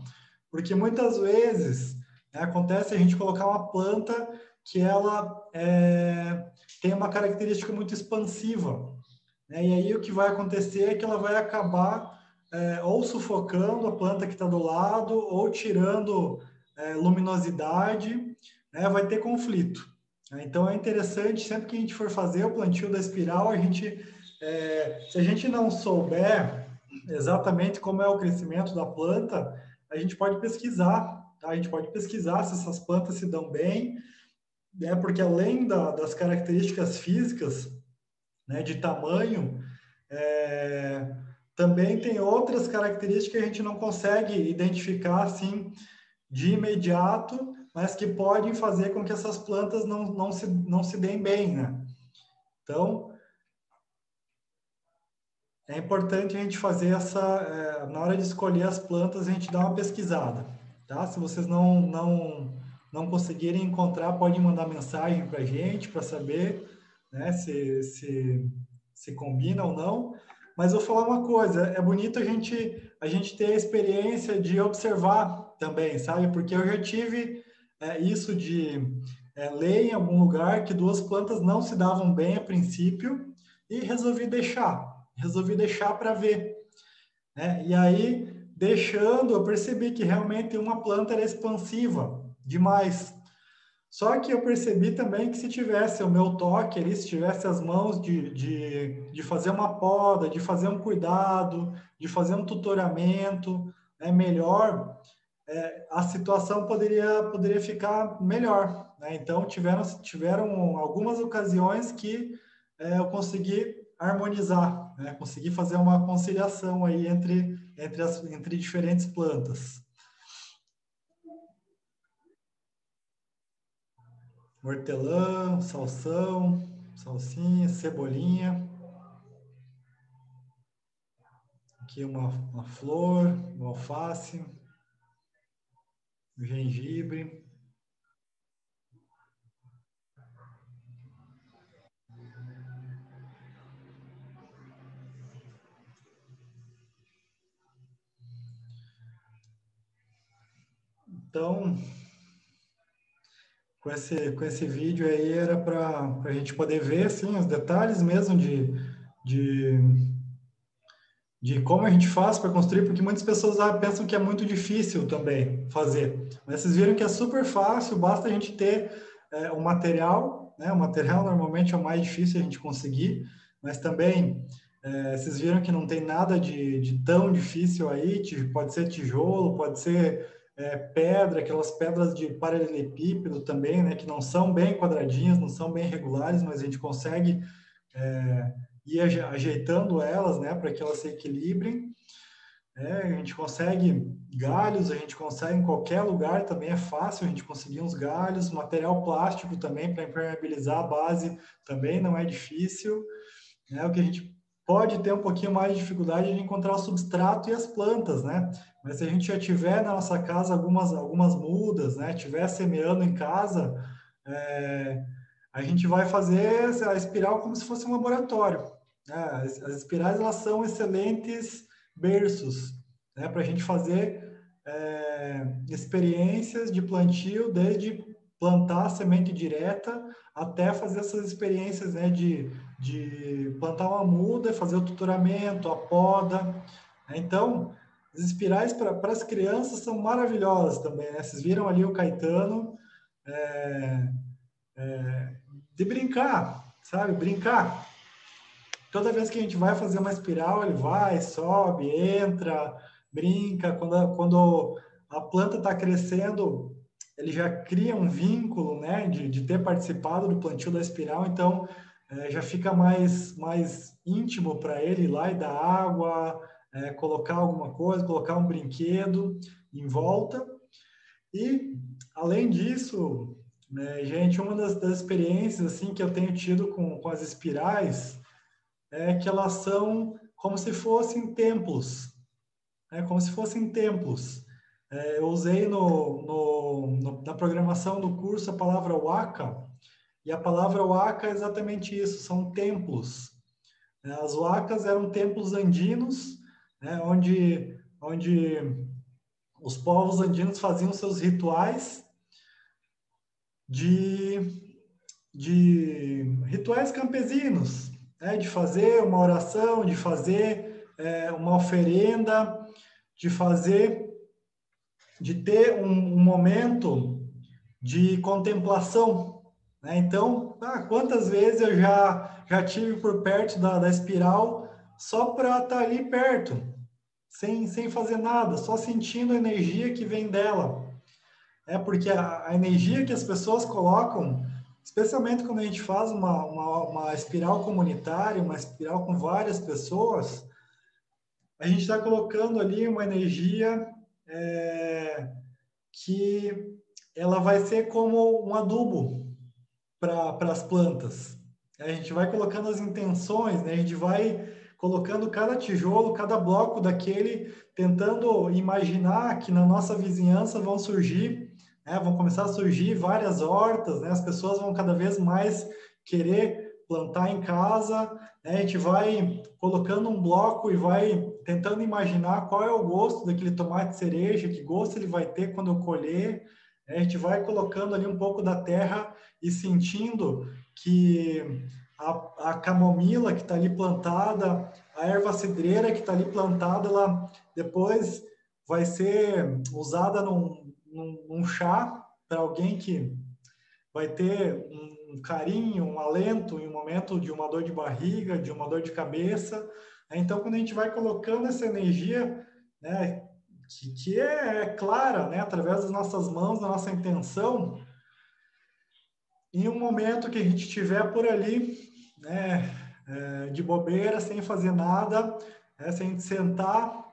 Porque muitas vezes acontece a gente colocar uma planta que ela tem uma característica muito expansiva. Né, e aí o que vai acontecer é que ela vai acabar ou sufocando a planta que está do lado, ou tirando luminosidade, né, vai ter conflito. Então é interessante, sempre que a gente for fazer o plantio da espiral, se a gente não souber exatamente como é o crescimento da planta, a gente pode pesquisar, tá? A gente pode pesquisar se essas plantas se dão bem, né, porque além das características físicas, né, de tamanho, também tem outras características que a gente não consegue identificar assim de imediato, mas que podem fazer com que essas plantas não se deem bem, né? Então, é importante a gente fazer na hora de escolher as plantas, a gente dar uma pesquisada, tá? Se vocês não conseguirem encontrar, podem mandar mensagem para a gente, para saber, né, se combina ou não. Mas vou falar uma coisa, é bonito a gente ter a experiência de observar também, sabe? Porque eu já tive isso de ler em algum lugar que 2 plantas não se davam bem a princípio e resolvi deixar para ver. Né? E aí, deixando, eu percebi que realmente uma planta era expansiva demais. Só que eu percebi também que se tivesse o meu toque ali, se tivesse as mãos de fazer uma poda, de fazer um cuidado, de fazer um tutoramento melhor, a situação poderia ficar melhor. Né? Então, tiveram algumas ocasiões que eu consegui harmonizar, né? Consegui fazer uma conciliação aí entre diferentes plantas. Hortelã, salsinha, cebolinha. Aqui uma flor, uma alface, gengibre. Então, com esse vídeo aí era para a gente poder ver assim, os detalhes mesmo de como a gente faz para construir, porque muitas pessoas pensam que é muito difícil também fazer. Mas vocês viram que é super fácil, basta a gente ter o material, né? O material normalmente é o mais difícil a gente conseguir, mas também vocês viram que não tem nada de tão difícil aí, pode ser tijolo, pode ser pedra, aquelas pedras de paralelepípedo também, né? Que não são bem quadradinhas, não são bem regulares, mas a gente consegue ir ajeitando elas, né? Para que elas se equilibrem. A gente consegue galhos, a gente consegue em qualquer lugar, também é fácil a gente conseguir uns galhos, material plástico também para impermeabilizar a base também não é difícil, né? O que a gente pode ter um pouquinho mais de dificuldade é de encontrar o substrato e as plantas, né? Mas se a gente já tiver na nossa casa algumas mudas, né? Tiver semeando em casa, a gente vai fazer a espiral como se fosse um laboratório, né? As espirais, elas são excelentes berços, né, para a gente fazer experiências de plantio, desde plantar a semente direta até fazer essas experiências, né, de plantar uma muda, fazer o tutoramento, a poda. Então, as espirais para as crianças são maravilhosas também, né? Vocês viram ali o Caetano de brincar, sabe? Brincar. Toda vez que a gente vai fazer uma espiral, ele vai, sobe, entra, brinca. Quando a planta está crescendo, ele já cria um vínculo, né, de ter participado do plantio da espiral, então já fica mais íntimo para ele ir lá e dar água, colocar alguma coisa, colocar um brinquedo em volta. E, além disso, né, gente, uma das experiências assim, que eu tenho tido com as espirais é que elas são como se fossem templos, né? Como se fossem templos. Eu usei na programação do curso a palavra waka, e a palavra waka é exatamente isso, são templos. As wakas eram templos andinos, né? onde os povos andinos faziam seus rituais de rituais campesinos, né? De fazer uma oração, de fazer uma oferenda, de ter um momento de contemplação, né? Então, quantas vezes eu já tive por perto da espiral só para estar ali perto, sem fazer nada, só sentindo a energia que vem dela. Porque a energia que as pessoas colocam, especialmente quando a gente faz uma espiral comunitária, uma espiral com várias pessoas, a gente está colocando ali uma energia que ela vai ser como um adubo para as plantas. A gente vai colocando as intenções, né? A gente vai colocando cada tijolo, cada bloco daquele, tentando imaginar que na nossa vizinhança vão começar a surgir várias hortas, né? As pessoas vão cada vez mais querer plantar em casa, né? A gente vai colocando um bloco e vai tentando imaginar qual é o gosto daquele tomate cereja, que gosto ele vai ter quando eu colher. A gente vai colocando ali um pouco da terra e sentindo que a camomila que está ali plantada, a erva cidreira que está ali plantada, ela depois vai ser usada num chá para alguém que vai ter um carinho, um alento em um momento de uma dor de barriga, de uma dor de cabeça. Então, quando a gente vai colocando essa energia, né, que é clara, né, através das nossas mãos, da nossa intenção, em um momento que a gente estiver por ali, né, de bobeira, sem fazer nada, sem sentar,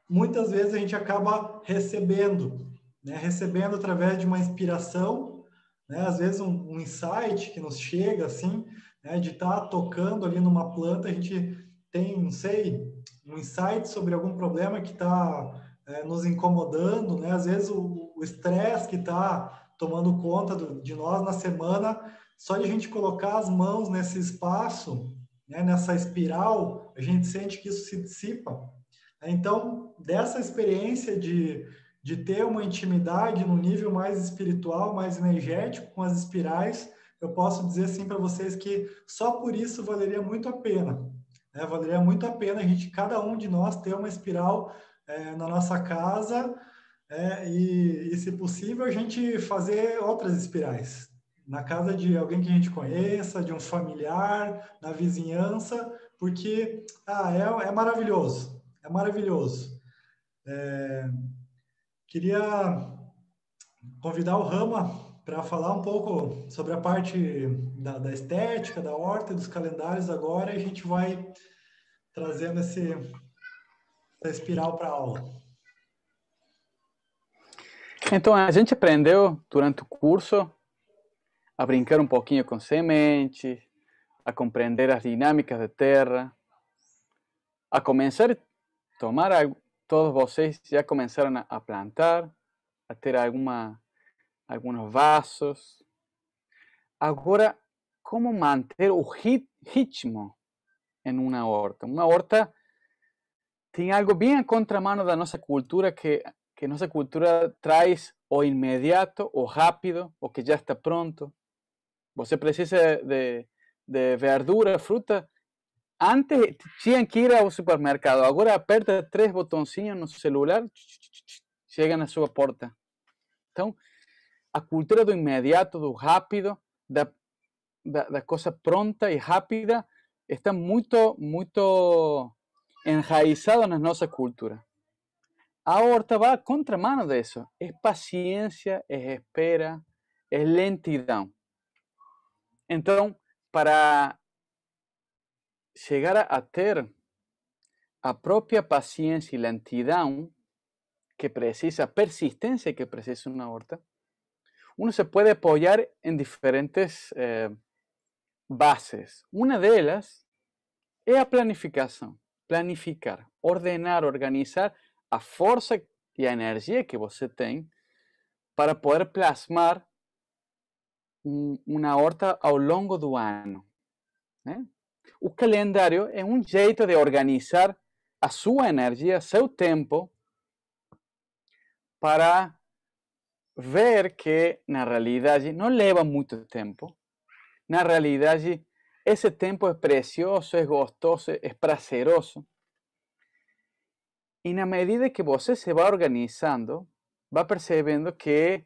muitas vezes a gente acaba recebendo, né, recebendo através de uma inspiração, né, às vezes um insight que nos chega, assim, né, de estar tocando ali numa planta, a gente tem, não sei, um insight sobre algum problema que está nos incomodando, né, às vezes o estresse que está tomando conta de nós na semana, só de a gente colocar as mãos nesse espaço, né, nessa espiral, a gente sente que isso se dissipa. Então, dessa experiência de ter uma intimidade no nível mais espiritual, mais energético com as espirais, eu posso dizer assim para vocês que só por isso valeria muito a pena. Né? Valeria muito a pena cada um de nós ter uma espiral na nossa casa, E se possível, a gente fazer outras espirais. Na casa de alguém que a gente conheça, de um familiar, na vizinhança, porque é maravilhoso, é maravilhoso. Queria convidar o Rama para falar um pouco sobre a parte da estética, da horta e dos calendários agora, e a gente vai trazendo essa espiral para a aula. Então, a gente aprendeu durante o curso a brincar um pouquinho com sementes, a compreender as dinâmicas da terra, a começar a tomar, todos vocês já começaram a plantar, a ter alguns vasos. Agora, como manter o ritmo em uma horta? Uma horta tem algo bem a contramano da nossa cultura, que nossa cultura traz o imediato, o rápido, o que já está pronto. Você precisa de verdura, fruta. Antes tinham que ir ao supermercado. Agora aperta 3 botõezinhos no celular, chega na sua porta. Então, a cultura do imediato, do rápido, da coisa pronta e rápida, está muito enraizado na nossa cultura. A horta vai a contramano disso. É paciência, é espera, é lentidão. Então, para chegar a ter a própria paciência e lentidão que precisa, a persistência que precisa uma horta, uno se pode apoiar em diferentes bases. Uma delas é a planificação. Planificar, ordenar, organizar a força e a energia que você tem para poder plasmar uma horta ao longo do ano, né? O calendário é um jeito de organizar a sua energia, seu tempo, para ver que, na realidade, não leva muito tempo. Na realidade, esse tempo é precioso, é gostoso, é prazeroso. E na medida que você se vai organizando, vai percebendo que,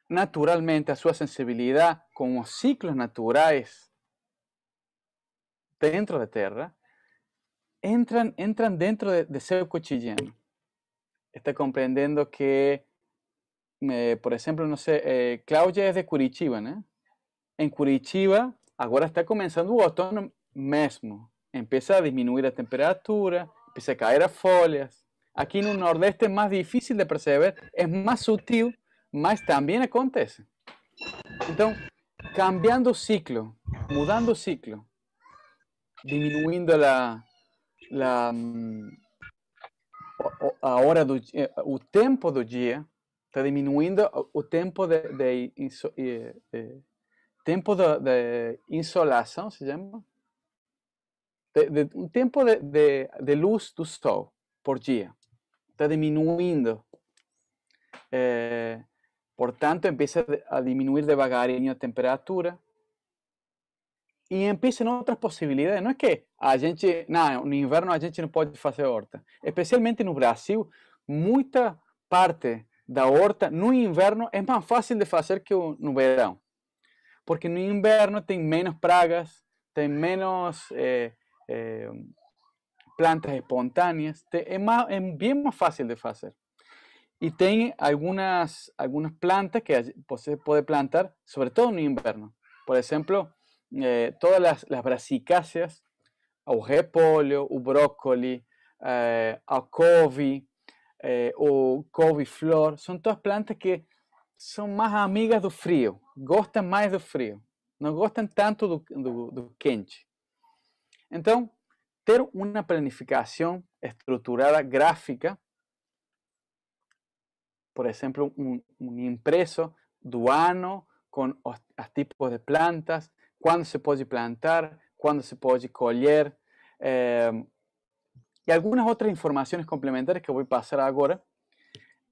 naturalmente, a sua sensibilidade com os ciclos naturais dentro da terra entram dentro de seu cotidiano. Está compreendendo que, por exemplo, não sei, Cláudia é de Curitiba, né? Em Curitiba, agora está começando o outono mesmo. Empieza a diminuir a temperatura, empieza a cair as folhas. Aqui no Nordeste é mais difícil de perceber, é mais sutil, mas também acontece. Então, cambiando o ciclo, mudando o ciclo, diminuindo a hora o tempo do dia, está diminuindo o tempo de insolação, se chama? Um tempo de luz do sol por dia. Está diminuindo. Portanto, empieza a diminuir devagarinho a temperatura. E empiezam outras possibilidades. Não é que no inverno a gente não pode fazer horta. Especialmente no Brasil, muita parte da horta no inverno é mais fácil de fazer que no verão. Porque no inverno tem menos pragas, tem menos plantas espontâneas, é bem mais fácil de fazer. E tem algumas plantas que você pode plantar, sobretudo no inverno. Por exemplo, todas as brasicáceas, o repolho, o brócoli, a couve, o couve-flor, são todas plantas que são mais amigas do frio, gostam mais do frio, não gostam tanto do quente. Então, ter uma planificação estruturada, gráfica, por exemplo, um impresso do ano com os tipos de plantas, quando se pode plantar, quando se pode colher, e algumas outras informações complementares que eu vou passar agora,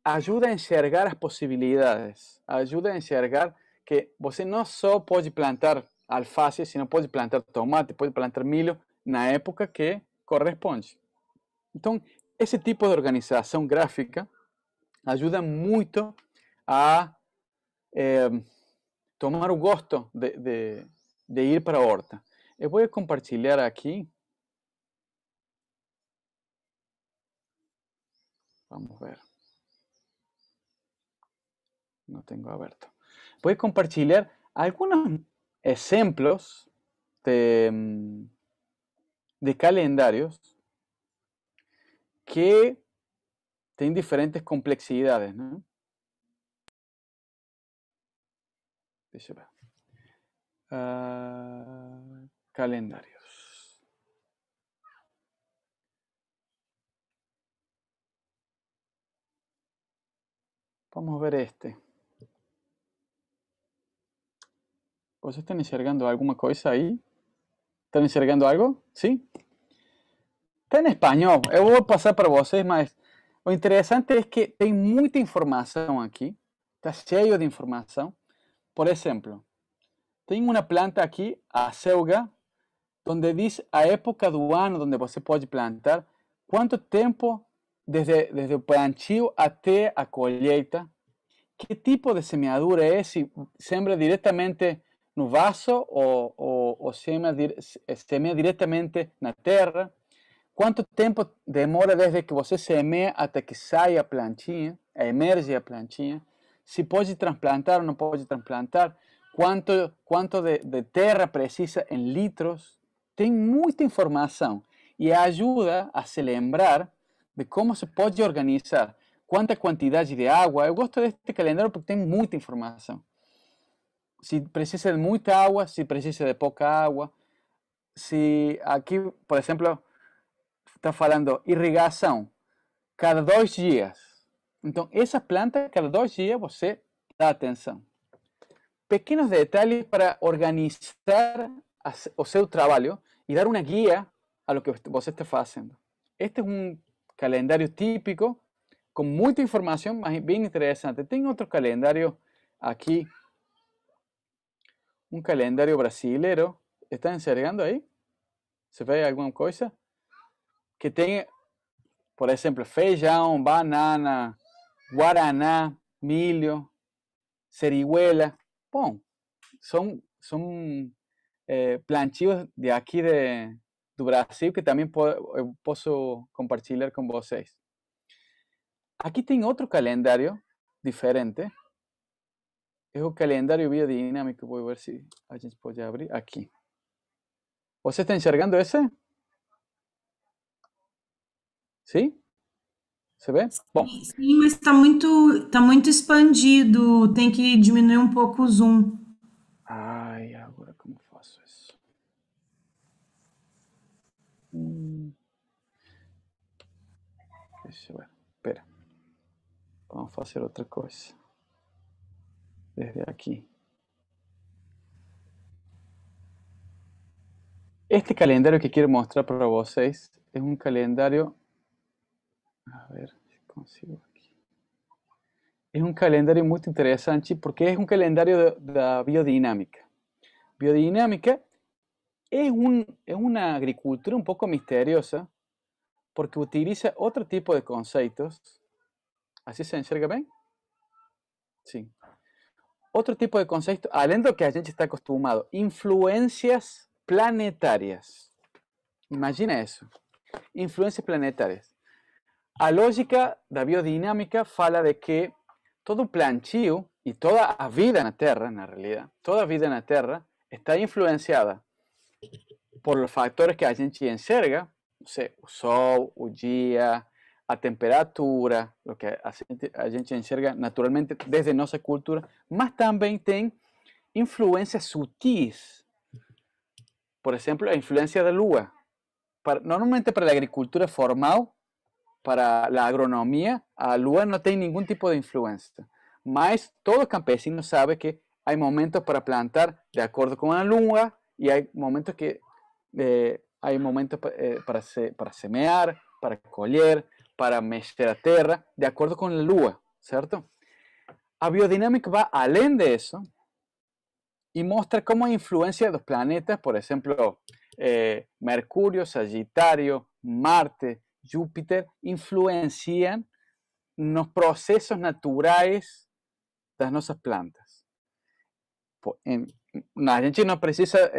ajuda a enxergar as possibilidades, ajuda a enxergar que você não só pode plantar alface, sino pode plantar tomate, pode plantar milho na época que corresponde. Então, esse tipo de organização gráfica ajuda muito a tomar o gosto de ir para a horta. Eu vou compartilhar aqui. Vamos ver. No tengo abierto. Voy a compartir algunos ejemplos de calendarios que tienen diferentes complejidades, ¿no? Deixa eu ver. Calendarios. Vamos a ver este. ¿Vocês estão enxergando alguma coisa aí? Estão enxergando algo? Sim? Está em espanhol. Eu vou passar para vocês, mas o interessante é que tem muita informação aqui. Está cheio de informação. Por exemplo, tem uma planta aqui, a selga, onde diz a época do ano onde você pode plantar, quanto tempo desde o plantio até a colheita, que tipo de semeadura é, se sembra diretamente no vaso ou semeia diretamente na terra, quanto tempo demora desde que você semeia até que sai a plantinha, emerge a plantinha, se pode transplantar ou não pode transplantar, quanto de terra precisa em litros. Tem muita informação e ajuda a se lembrar de como se pode organizar, quanta quantidade de água. Eu gosto deste calendário porque tem muita informação. Se precisa de muita água, se precisa de pouca água. Se aqui, por exemplo, está falando irrigação cada 2 dias. Então, essa planta, cada 2 dias, você dá atenção. Pequenos detalhes para organizar o seu trabalho e dar uma guia a lo que você está fazendo. Este é um calendário típico, com muita informação, mas bem interessante. Tem outro calendário aqui, um calendário brasileiro. Está enxergando aí? Se vê alguma coisa? Que tem, por exemplo, feijão, banana, guaraná, milho, serihuela. Bom, são plantios de aqui do Brasil que também eu posso compartilhar com vocês. Aqui tem outro calendário diferente. É o calendário biodinâmico. Vou ver se a gente pode abrir aqui. Você está enxergando esse? Sim? Você vê? Bom. Sim, mas tá muito expandido. Tem que diminuir um pouco o zoom. Ai, agora como faço isso? Deixa eu ver. Espera. Vamos fazer outra coisa. Desde aqui. Este calendário que quero mostrar para vocês é um calendário. A ver se consigo aqui. É um calendário muito interessante porque é um calendário da biodinâmica. Biodinâmica é uma agricultura um pouco misteriosa porque utiliza outro tipo de conceitos. Assim se enxerga bem? Sim. Outro tipo de conceito, além do que a gente está acostumado, influências planetárias. Imagina isso. Influências planetárias. A lógica da biodinâmica fala de que todo plantio e toda a vida na Terra, na realidade, toda a vida na Terra está influenciada por os fatores que a gente enxerga, não sei, o sol, o dia, a temperatura, o que a gente enxerga naturalmente desde nossa cultura, mas também tem influências sutis. Por exemplo, a influência da lua. Normalmente para a agricultura formal, para a agronomia, a lua não tem nenhum tipo de influência. Mas todo campesino sabe que há momentos para plantar de acordo com a lua e há momentos para semear, para colher, para mexer a terra, de acordo com a lua, certo? A biodinâmica vai além disso e mostra como a influência dos planetas, por exemplo, Mercúrio, Sagitário, Marte Júpiter influenciam nos processos naturais das nossas plantas. A gente no precisa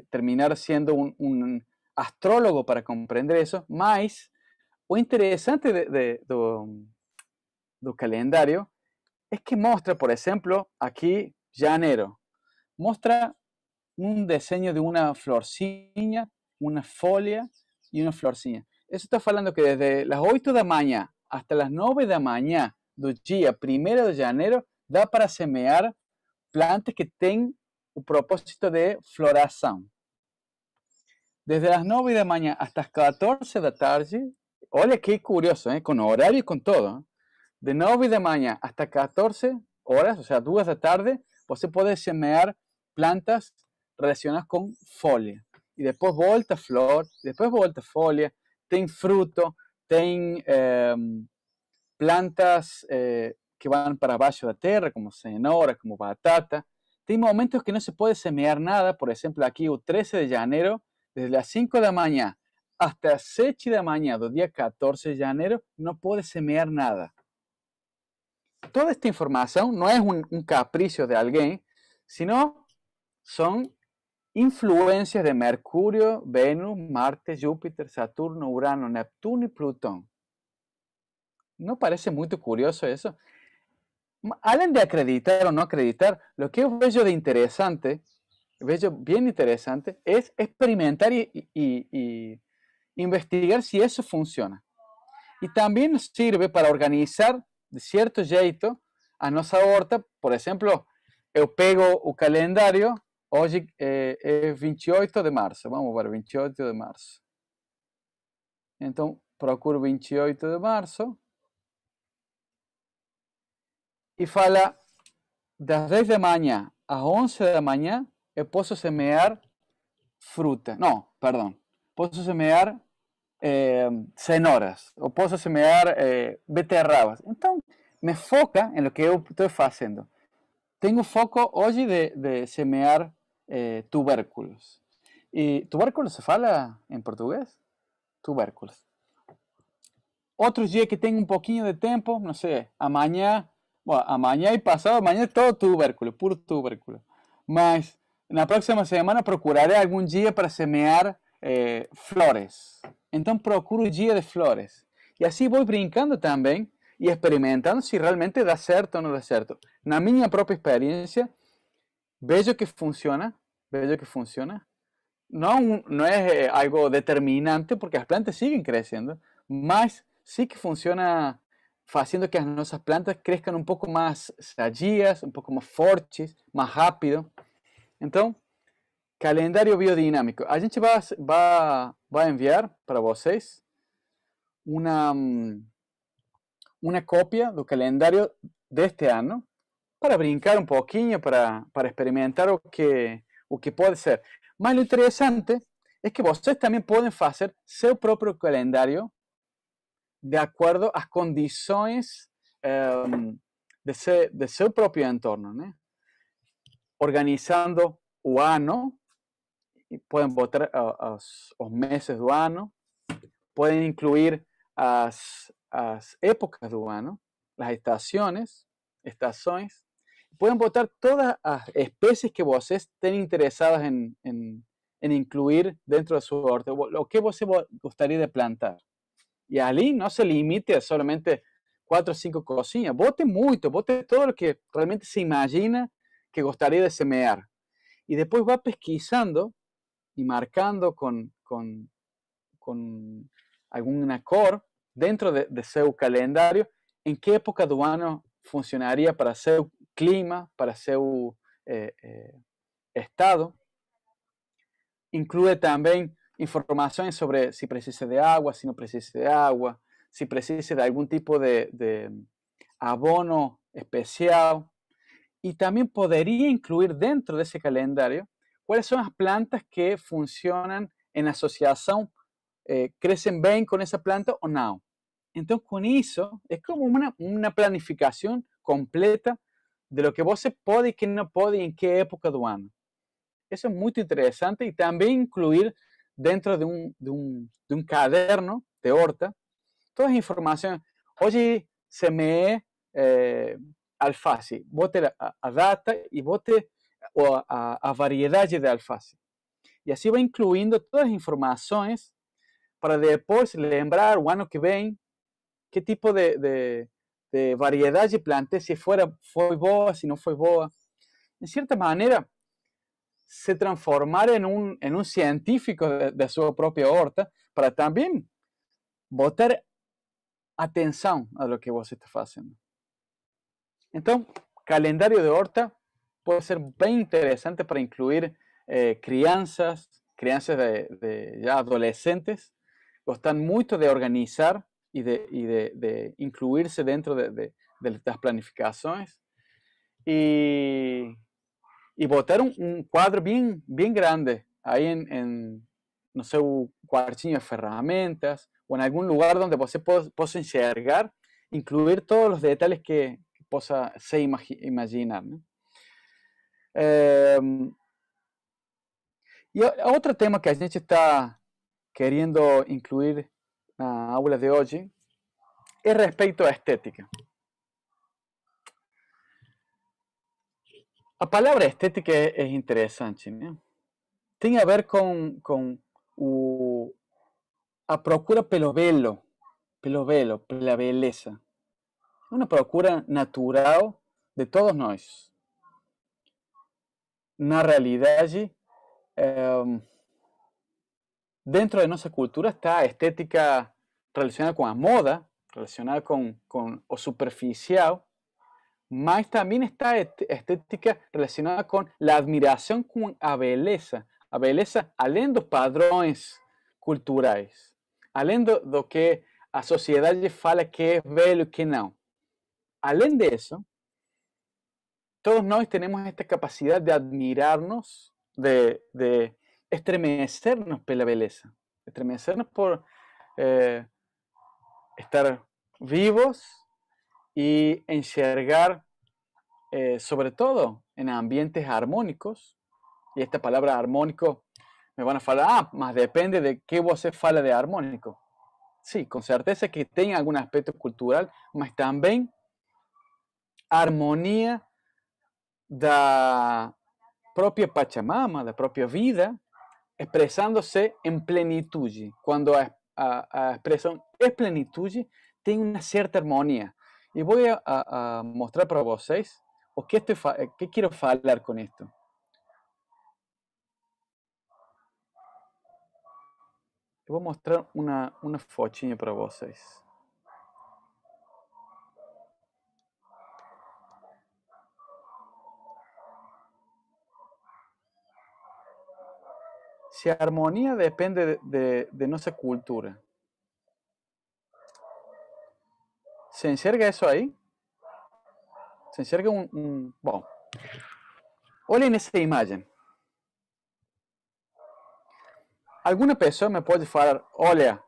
terminar siendo un astrólogo para compreender eso, mas o interessante do calendário es que mostra, por ejemplo, aquí janeiro, mostra un diseño de una florcinha, una folia y una florcinha. Eso está falando que desde las 8 da manhã hasta las 9 da manhã do dia 1º de janeiro dá para semear plantas que têm o propósito de floração. Desde as 9 da manhã hasta as 14 da tarde, olha que curioso, com horário e com todo. De 9 da manhã hasta 14 horas, ou seja, 2 da tarde, você pode semear plantas relacionadas com folha. E depois volta a flor, depois volta a folha, tem fruto, tem plantas que vão para baixo da terra, como cenoura, como batata. Tem momentos que não se pode semear nada, por exemplo, aqui o 13 de janeiro, desde as 5 da manhã até as 7 da manhã do dia 14 de janeiro, não pode semear nada. Toda esta informação não é um capricho de alguém, sino são influências de Mercúrio, Vênus, Marte, Júpiter, Saturno, Urano, Neptuno e Plutão. ¿No parece muito curioso eso? Além de acreditar ou não acreditar, lo que eu vejo de interessante, vejo bien interesante, es experimentar y investigar si eso funciona. Y también nos sirve para organizar de cierto jeito a nossa horta. Por exemplo, eu pego o calendário, hoje é 28 de março, vamos para 28 de março. Então, procuro 28 de março e fala das 10 da manhã às 11 da manhã eu posso semear fruta. Não, perdão. Posso semear cenouras, ou posso semear beterrabas. Então, me foca em lo que eu estou fazendo. Tenho foco hoje de semear tubérculos. E tubérculos se fala em português? Tubérculos. Outro dia que tenho um pouquinho de tempo, não sei, amanhã, bom, amanhã e passado, amanhã é todo tubérculo, puro tubérculo. Mas na próxima semana procurarei algum dia para semear flores. Então procuro o dia de flores. E assim vou brincando também e experimentando se realmente dá certo ou não dá certo. Na minha própria experiência, vejo que funciona. Não é algo determinante, porque as plantas seguem crescendo, mas sí que funciona haciendo que as nossas plantas crezcan un poco más sadias, un poco más fortes, más rápido. Então, calendário biodinámico. A gente vai enviar para vocês uma cópia do calendário deste ano para brincar um pouquinho, para experimentar o que pode ser. Mas o interessante é que vocês também podem fazer seu próprio calendário de acordo às condições de seu próprio entorno, né? Organizando o ano, podem botar os meses do ano, podem incluir as épocas do ano, as estações, podem botar todas as espécies que vocês têm interessadas em incluir dentro da sua horta, o que você gostaria de plantar. E ali não se limite a solamente 4 ou 5 coisinhas. Bote muito, bote todo o que realmente se imagina que gostaria de semear. E depois vá pesquisando e marcando com alguma cor dentro de seu calendário em que época do ano funcionaria para seu clima, para seu estado. Inclui também informações sobre se precisa de água, se não precisa de água, se precisa de algum tipo de abono especial. E também poderia incluir dentro desse calendário quais são as plantas que funcionam em associação, crescem bem com essa planta ou não. Então, com isso, é como uma planificação completa de lo que você pode e que não pode em que época do ano. Isso é muito interessante e também incluir dentro de um caderno de horta, toda essa informação. Hoje semeé alface, bote a data e bote a variedade de alface. E assim vai incluindo todas as informações para depois lembrar o ano que vem que tipo de variedade plantei, se foi boa, se não foi boa. De certa maneira, se transformar em um científico da sua própria horta para também botar atenção a lo que você está fazendo. Então, calendário de horta pode ser bem interessante para incluir crianças de já adolescentes, gostam muito de organizar e de incluir-se dentro das planificações e botar um quadro bem grande aí no seu quartinho de ferramentas ou em algum lugar onde você possa enxergar, incluir todos os detalhes que possa se imaginar, né? E outro tema que a gente está querendo incluir na aula de hoje é respeito à estética. A palavra estética é interessante, né? Tem a ver com a procura pelo belo, pela beleza. É uma procura natural de todos nós. Na realidade, dentro de nossa cultura está a estética relacionada com a moda, relacionada com o superficial, mas também está a estética relacionada com a admiração com a beleza além dos padrões culturais, além do que a sociedade fala que é belo e que não. Além disso, todos nós temos esta capacidade de admirarnos, de estremecernos pela beleza, estremecernos por estar vivos y enxergar, sobre todo en ambientes armónicos. Y esta palabra armónico me van a falar, mas depende de qué você fala de armónico. Sí, con certeza que tem algum aspecto cultural, mas também armonia da própria Pachamama, da própria vida, expressando-se em plenitude. Quando a expressão é plenitude, tem uma certa harmonia. E vou a mostrar para vocês o que quero falar com isto. Eu vou mostrar uma fotinha para vocês. Se a harmonia depende de nossa cultura. ¿Se enxerga isso aí? Se enxerga bom, olhem essa imagem. Alguma pessoa me pode falar, olha,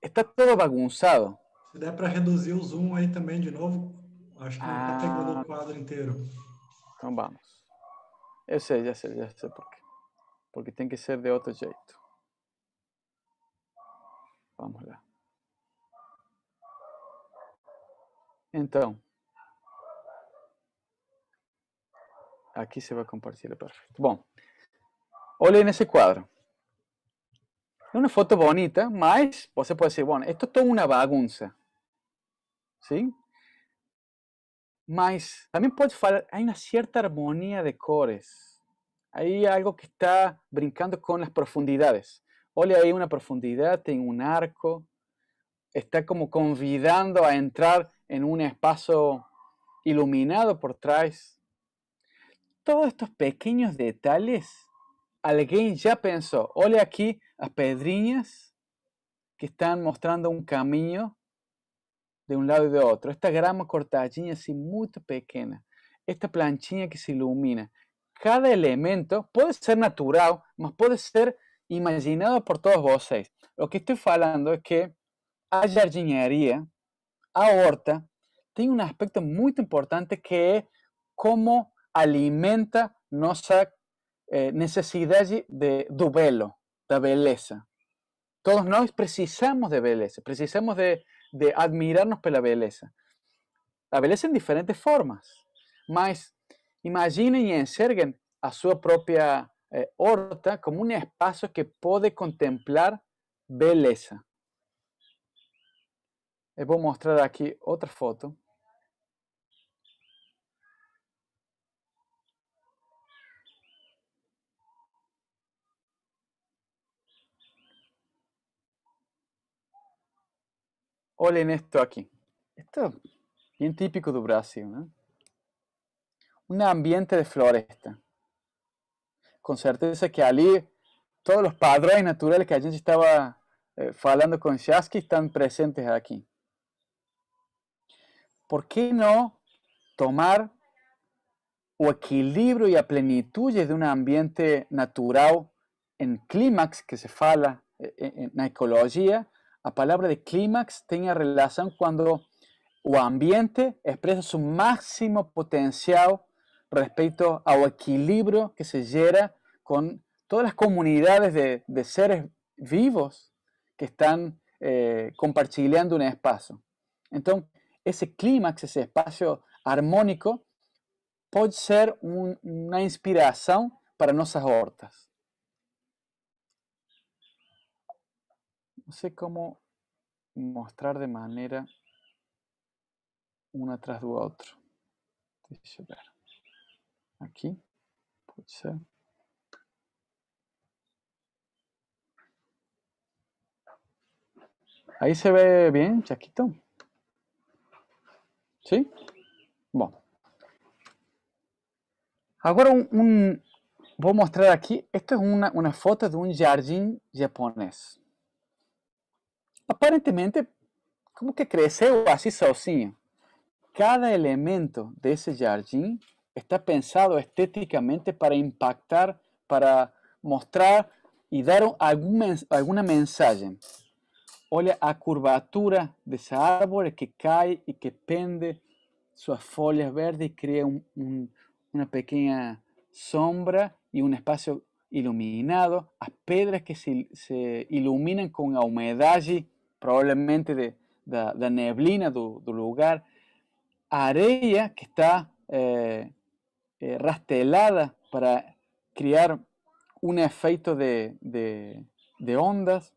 está todo bagunçado. Se der para reduzir o zoom aí também de novo, acho que não está pegando o quadro inteiro. Então vamos. Eu sei, já sei por quê. Porque tem que ser de outro jeito. Vamos lá. Então, aqui se vai compartilhar, perfeito. Bom, olhem nesse quadro. É uma foto bonita, mas você pode dizer, bom, isto é toda uma bagunça. Sim? Mas também pode falar, há uma certa harmonia de cores. Hay algo que está brincando con las profundidades. Olha aí uma profundidade, tem um arco, está como convidando a entrar en un espacio iluminado por trás. Todos estos pequeños detalles, alguien ya pensó. Olha aquí as pedrinhas que están mostrando un camino de un lado y de otro. Esta grama cortadinha así muy pequeña. Esta planchinha que se ilumina. Cada elemento pode ser natural, mas pode ser imaginado por todos vocês. O que estou falando é que a jardineria, a horta, tem um aspecto muito importante que é como alimenta nossa necessidade do belo, da beleza. todos nós precisamos de beleza, precisamos de admirarnos pela beleza. A beleza em diferentes formas, mas imaginem e enxerguem a sua própria horta como um espaço que pode contemplar beleza. Eu vou mostrar aqui outra foto. Olhem esto aqui. Esto é bem típico do Brasil, né? Um ambiente de floresta. Com certeza que ali todos os padrões naturais que a gente estava falando com Chasky estão presentes aqui. Por que não tomar o equilíbrio e a plenitude de um ambiente natural em clímax, que se fala na ecologia? A palavra de clímax tem a relação quando o ambiente expressa seu máximo potencial respeito ao equilíbrio que se gera com todas as comunidades de seres vivos que estão compartilhando um espaço. Então, esse clímax, esse espaço harmônico, pode ser uma inspiração para nossas hortas. Não sei como mostrar de maneira um atrás do outro. Deixa eu ver. Aqui, pode ser. Aí se vê bem, Chaquito? Sim? Bom. Agora vou mostrar aqui. Esta é uma foto de um jardim japonês. Aparentemente, como que cresceu assim sozinho. Cada elemento desse jardim está pensado esteticamente para impactar, para mostrar e dar alguma mensagem. Olha a curvatura dessa árvore que cai e que pende suas folhas verdes e cria uma pequena sombra e um espaço iluminado. As pedras que se iluminam com a umidade, provavelmente da neblina do lugar. A areia que está rastelada para criar um efeito de ondas.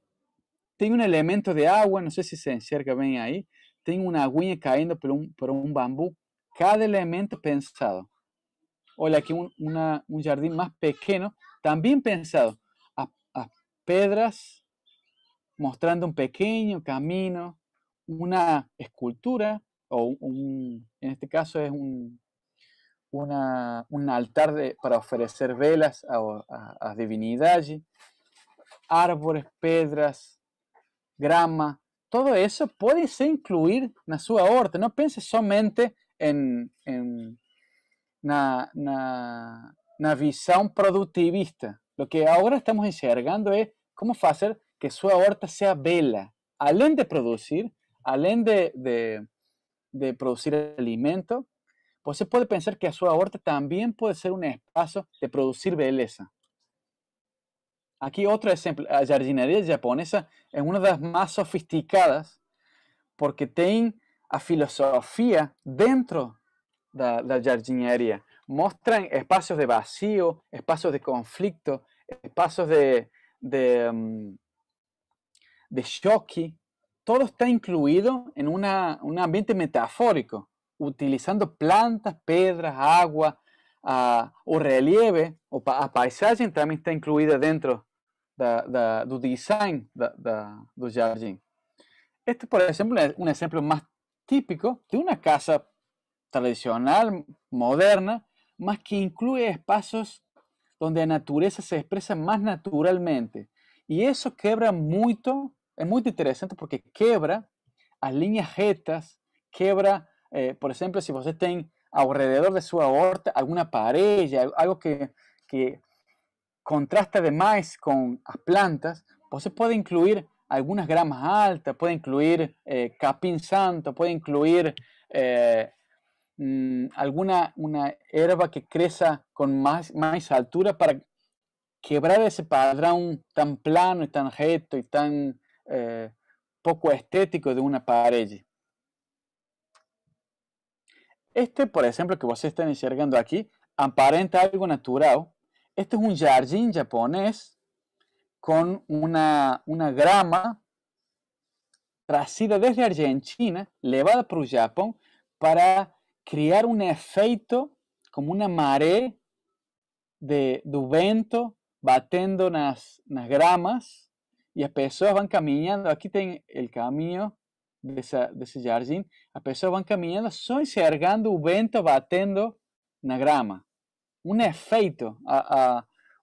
Tem um elemento de água, não sei se se enxerga bem aí. Tem uma aguinha caindo por um bambu. Cada elemento pensado. Olha aqui um jardim mais pequeno, também pensado. As pedras mostrando um pequeno caminho, uma escultura, ou en este caso es un altar para oferecer velas a divinidade, árvores, pedras, grama, todo eso pode se incluir na sua horta. Não pense somente na visão produtivista. Lo que agora estamos enxergando é como fazer que sua horta seja bela. Além de produzir, além de producir alimento, você pode pensar que a sua horta também pode ser um espaço de produzir beleza. Aqui outro exemplo, a jardineria japonesa é uma das mais sofisticadas porque tem a filosofia dentro da jardineria. Mostram espaços de vazio, espaços de conflito, espaços de choque. Todo está incluído en un ambiente metafórico, utilizando plantas, pedras, agua, o relieve, a paisagem também está incluída dentro do design do jardim. Este, por exemplo, é um exemplo mais típico de uma casa tradicional, moderna, mas que inclui espaços onde a natureza se expressa mais naturalmente. E isso quebra muito. É muito interessante porque quebra as linhas retas, quebra, por exemplo, se você tem ao redor de sua horta alguma parede, algo que contrasta demais com as plantas, você pode incluir algumas gramas altas, pode incluir capim santo, pode incluir uma erva que cresça com mais altura para quebrar ese padrón tan plano y tan reto y tan poco estético de una pared. Este, por ejemplo, que vocês están enxergando aquí, aparenta algo natural. Este es un jardín japonés con una grama trazida desde Argentina, levada para o Japão, para criar um efeito como uma maré do vento batendo nas gramas, e as pessoas vão caminhando. Aqui tem o caminho desse jardim. As pessoas vão caminhando só enxergando o vento batendo na grama. Um efeito.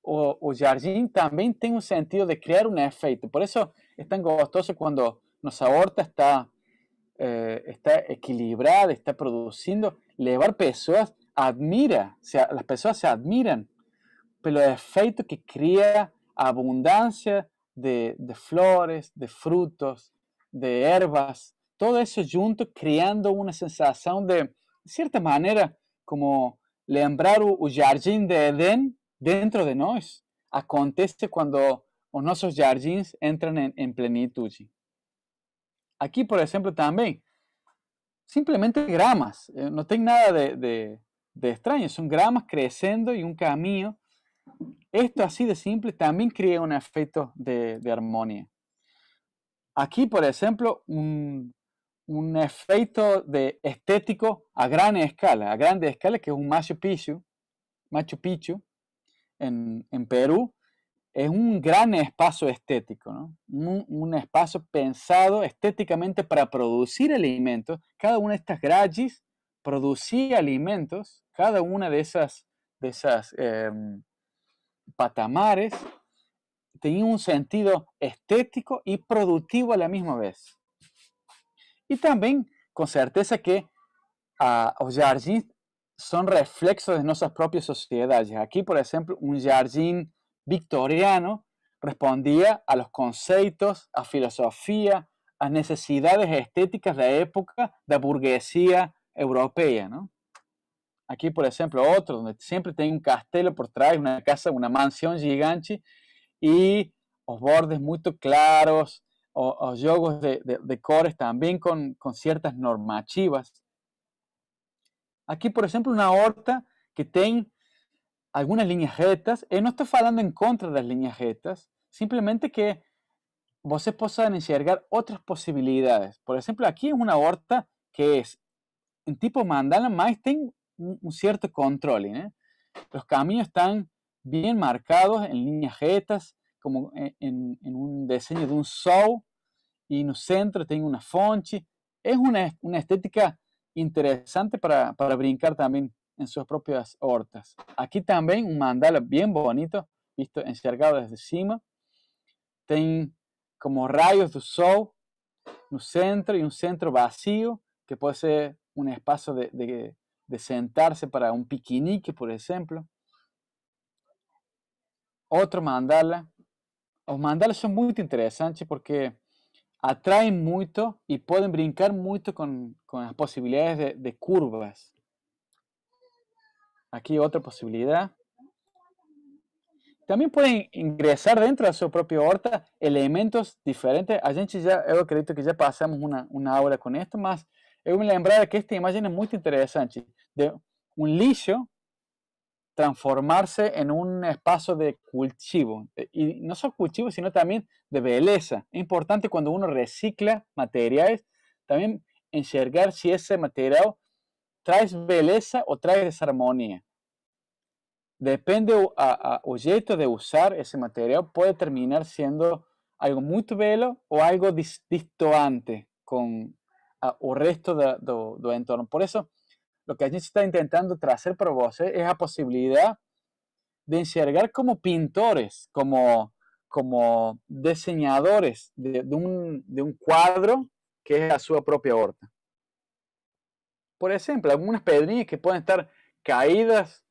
O jardim também tem um sentido de criar um efeito. Por isso é tão gostoso quando nossa horta está equilibrada, está produzindo. Levar pessoas, as pessoas se admiram pelo efeito que cria a abundância de flores, de frutos, de ervas, todo isso junto, criando uma sensação de certa maneira, como lembrar o jardim de Edén dentro de nós. Acontece quando os nossos jardins entram em plenitude. Aqui, por exemplo, também, simplesmente gramas, não tem nada de estranho, são gramas crescendo e um caminho. Esto así de simple también crea un efecto de armonía. Aquí, por ejemplo, un efecto de estético a gran escala, que es un Machu Picchu en Perú, es un gran espacio estético, ¿no? Un espacio pensado estéticamente para producir alimentos. Cada una de estas gralles producía alimentos, cada una de esas patamares tenía un sentido estético y productivo a la misma vez. Y también, con certeza, que los jardins son reflexos de nuestras propias sociedades. Aquí, por ejemplo, un jardín victoriano respondía a los conceptos, a filosofía, a necesidades estéticas de la época de la burguesía europea, ¿no? Aquí, por ejemplo, otro, donde siempre tem un castelo por trás, una casa, una mansión gigante, y los bordes muy claros, os jogos de cores también con ciertas normativas. Aquí, por ejemplo, una horta que tem algunas líneas retas. No estoy hablando en contra de las líneas retas, simplemente que vocês possam enxergar otras posibilidades. Por ejemplo, aquí es una horta que es en tipo mandala, mas tem un cierto control, ¿eh? Los caminos están bien marcados en líneas rectas, como en un diseño de un sol, y en el centro tiene una fonte. Es una estética interesante para brincar también en sus propias hortas. Aquí también un mandala bien bonito, visto enxergado desde cima. Tem como rayos do sol no centro y un centro vacío, que puede ser un espacio de sentarse para un piquenique, por ejemplo. Otro mandala. Los mandalas son muy interesantes porque atraen mucho y pueden brincar mucho con las posibilidades de curvas. Aquí otra posibilidad. Também podem ingressar dentro da sua própria horta elementos diferentes. A gente eu acredito que já passamos uma aula com isso, mas eu me lembrava que esta imagem é muito interessante, de um lixo transformarse em um espaço de cultivo. E não só cultivo, sino também de beleza. É importante quando uno recicla materiais, também enxergar se esse material traz beleza ou traz desarmonia. Depende o jeito de usar esse material, pode terminar sendo algo muito belo ou algo distoante com o resto do entorno. Por isso, o que a gente está tentando trazer para você é a possibilidade de enxergar como pintores, como desenhadores de um quadro que é a sua própria horta. Por exemplo, algumas pedrinhas que podem estar caídas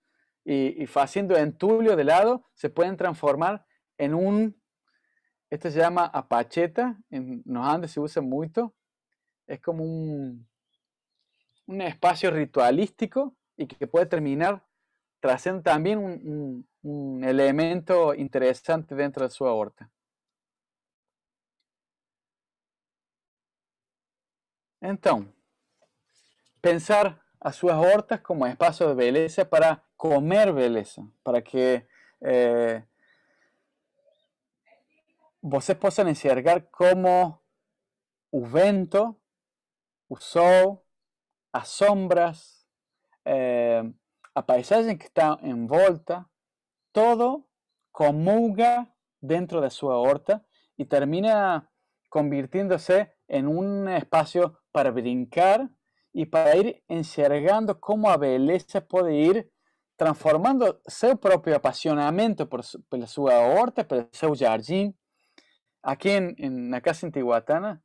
y haciendo entulio de lado, se pueden transformar en esto se llama apacheta, en los Andes se usa mucho, es como un espacio ritualístico y que puede terminar trazando también un elemento interessante dentro da sua horta. Então, pensar as suas hortas como espaço de beleza para comer beleza, para que vocês possam enxergar como o vento, o sol, as sombras, a paisagem que está em volta, todo comulga dentro da sua horta e termina convirtiéndose em um espaço para brincar e para ir enxergando como a beleza pode ir transformando seu próprio apaixonamento pela sua horta, pelo seu jardim. Aqui na Casa Intihuatana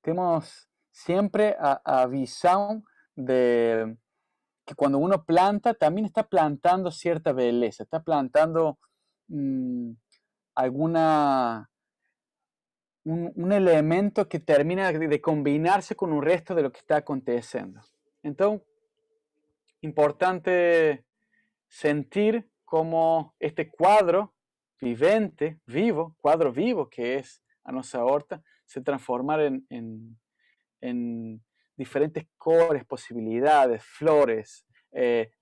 temos sempre a visão de que quando uno planta, também está plantando cierta beleza, está plantando un elemento que termina de combinarse con el resto de lo que está aconteciendo. Entonces, importante sentir como este cuadro vivente, cuadro vivo que es a nuestra horta, se transformar en diferentes colores, posibilidades, flores,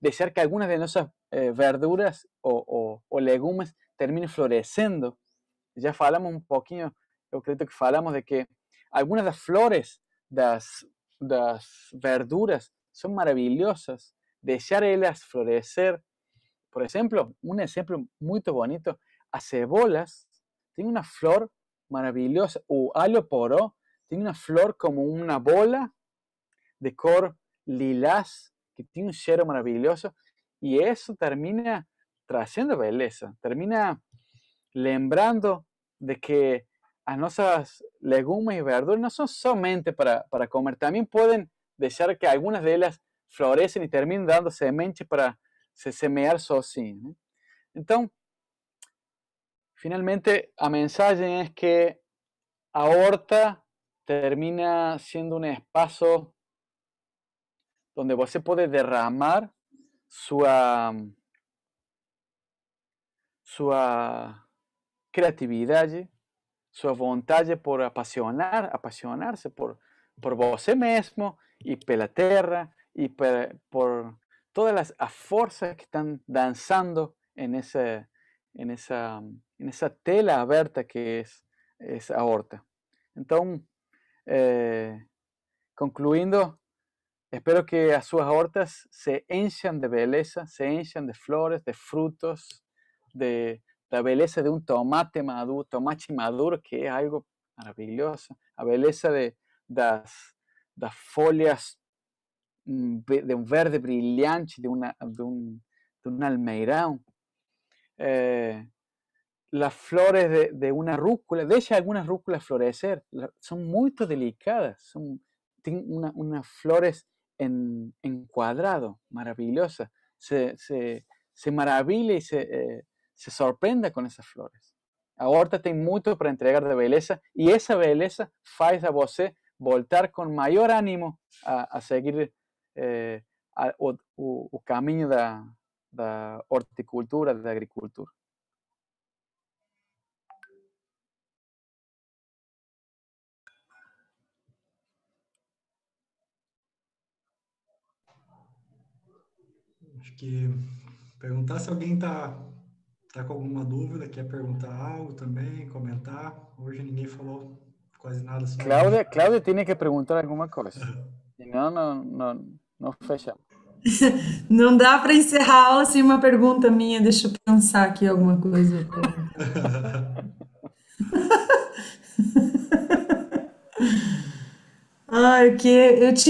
desear que algunas de nuestras verduras o legumes terminen floreciendo. Ya falamos un poquito, yo creo que falamos de que algunas de las flores das verduras son maravillosas, desear ellas florecer. Por ejemplo, un ejemplo muy bonito, a cebolas tiene una flor maravillosa, o alho poró tiene una flor como una bola de color lilás, que tiene un cheiro maravilloso, y eso termina trayendo belleza, termina lembrando de que as nossas legumes e verduras não são somente para comer, também podem deixar que algumas delas florescem e terminem dando semente para se semear sozinho, né? Então, finalmente, a mensagem é que a horta termina sendo um espaço onde você pode derramar sua criatividade, sua vontade por apaixonar-se por você mesmo e pela terra e por todas as forças que estão dançando nessa tela aberta que é a horta. Então, concluindo, espero que as suas hortas se encham de beleza, se encham de flores, de frutos, da beleza de um tomate maduro, que é algo maravilhoso, a beleza das folhas de um verde brilhante, de um almeirão, las flores de una rúcula, deixa algunas rúculas florecer, son muy delicadas, tienen unas flores en cuadrado, maravillosas, se maravilla y se sorprenda con esas flores. A horta tem muito para entregar de beleza e essa beleza faz a você voltar com maior ânimo a seguir o caminho da horticultura, da agricultura. Acho que perguntar se alguém está com alguma dúvida, quer perguntar algo também, comentar. Hoje ninguém falou quase nada sobre isso. Cláudia tem que perguntar alguma coisa. Senão, não fechamos. Não dá para encerrar a aula sem uma pergunta minha. Deixa eu pensar aqui alguma coisa.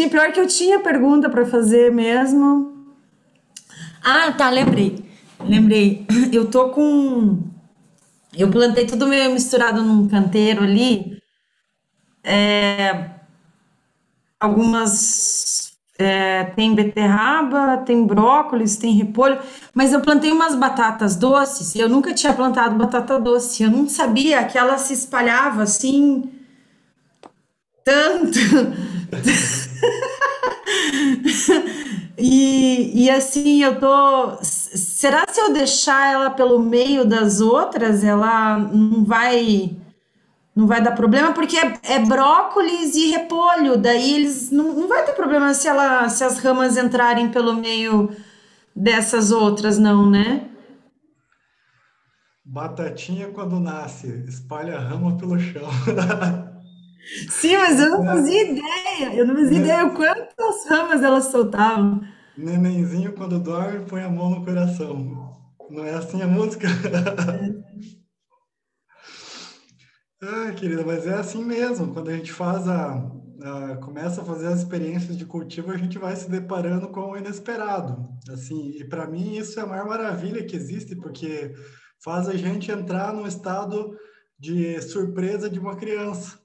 Pior que eu tinha pergunta para fazer mesmo. Ah, tá, lembrei. Eu plantei tudo meio misturado num canteiro ali. Tem beterraba, tem brócolis, tem repolho, mas eu plantei umas batatas doces. Eu nunca tinha plantado batata doce. Eu não sabia que ela se espalhava assim tanto. E assim, eu tô será se eu deixar ela pelo meio das outras, ela não vai dar problema? Porque é brócolis e repolho, daí eles não vai ter problema se as ramas entrarem pelo meio dessas outras, não, né? Batatinha, quando nasce, espalha a rama pelo chão. Sim, mas eu não fazia ideia. Eu não fazia ideia o quantas ramas elas soltavam. Nenenzinho, quando dorme, põe a mão no coração. Não é assim a música? Ah, querida, mas é assim mesmo. Quando a gente começa a fazer as experiências de cultivo, a gente vai se deparando com o inesperado. Assim, e para mim isso é a maior maravilha que existe, porque faz a gente entrar num estado de surpresa de uma criança.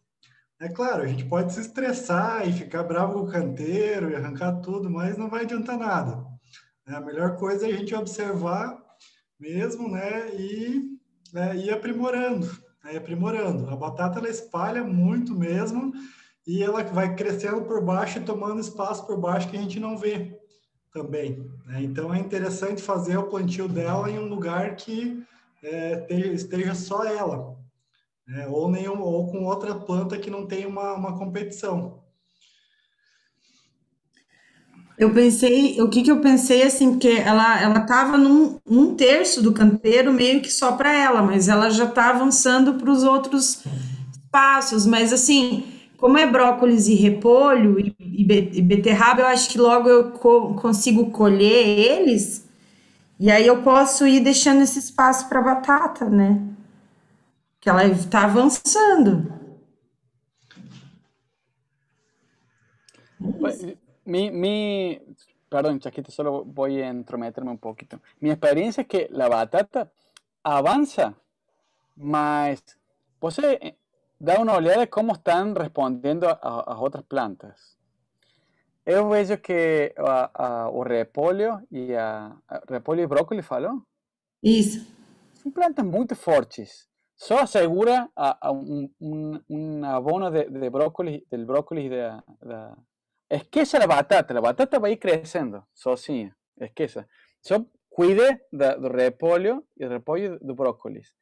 É claro, a gente pode se estressar e ficar bravo com o canteiro e arrancar tudo, mas não vai adiantar nada. A melhor coisa é a gente observar mesmo, né, e ir aprimorando, né, aprimorando. A batata ela espalha muito mesmo e ela vai crescendo por baixo e tomando espaço por baixo que a gente não vê também, né? Então é interessante fazer o plantio dela em um lugar que esteja só ela, né? Ou com outra planta que não tem uma competição. Eu pensei, o que que eu pensei assim, porque ela tava num terço do canteiro meio que só para ela, mas ela já tá avançando para os outros espaços, mas assim, como é brócolis e repolho e beterraba, eu acho que logo eu consigo colher eles e aí eu posso ir deixando esse espaço para batata, né? Que ela tá avançando. Pues, perdón, Chaquito, solo voy a entrometerme un poquito. Mi experiencia es que la batata avanza, mas você dá uma olhada como estão respondendo às outras plantas. Eu vejo que o repolho repolho e brócolis, falou? Isso. São plantas muito fortes. Só assegura un abono de brócolis, del brócolis esqueça a batata vai ir crescendo sozinha, esqueça. Só cuide do repolho e do brócolis.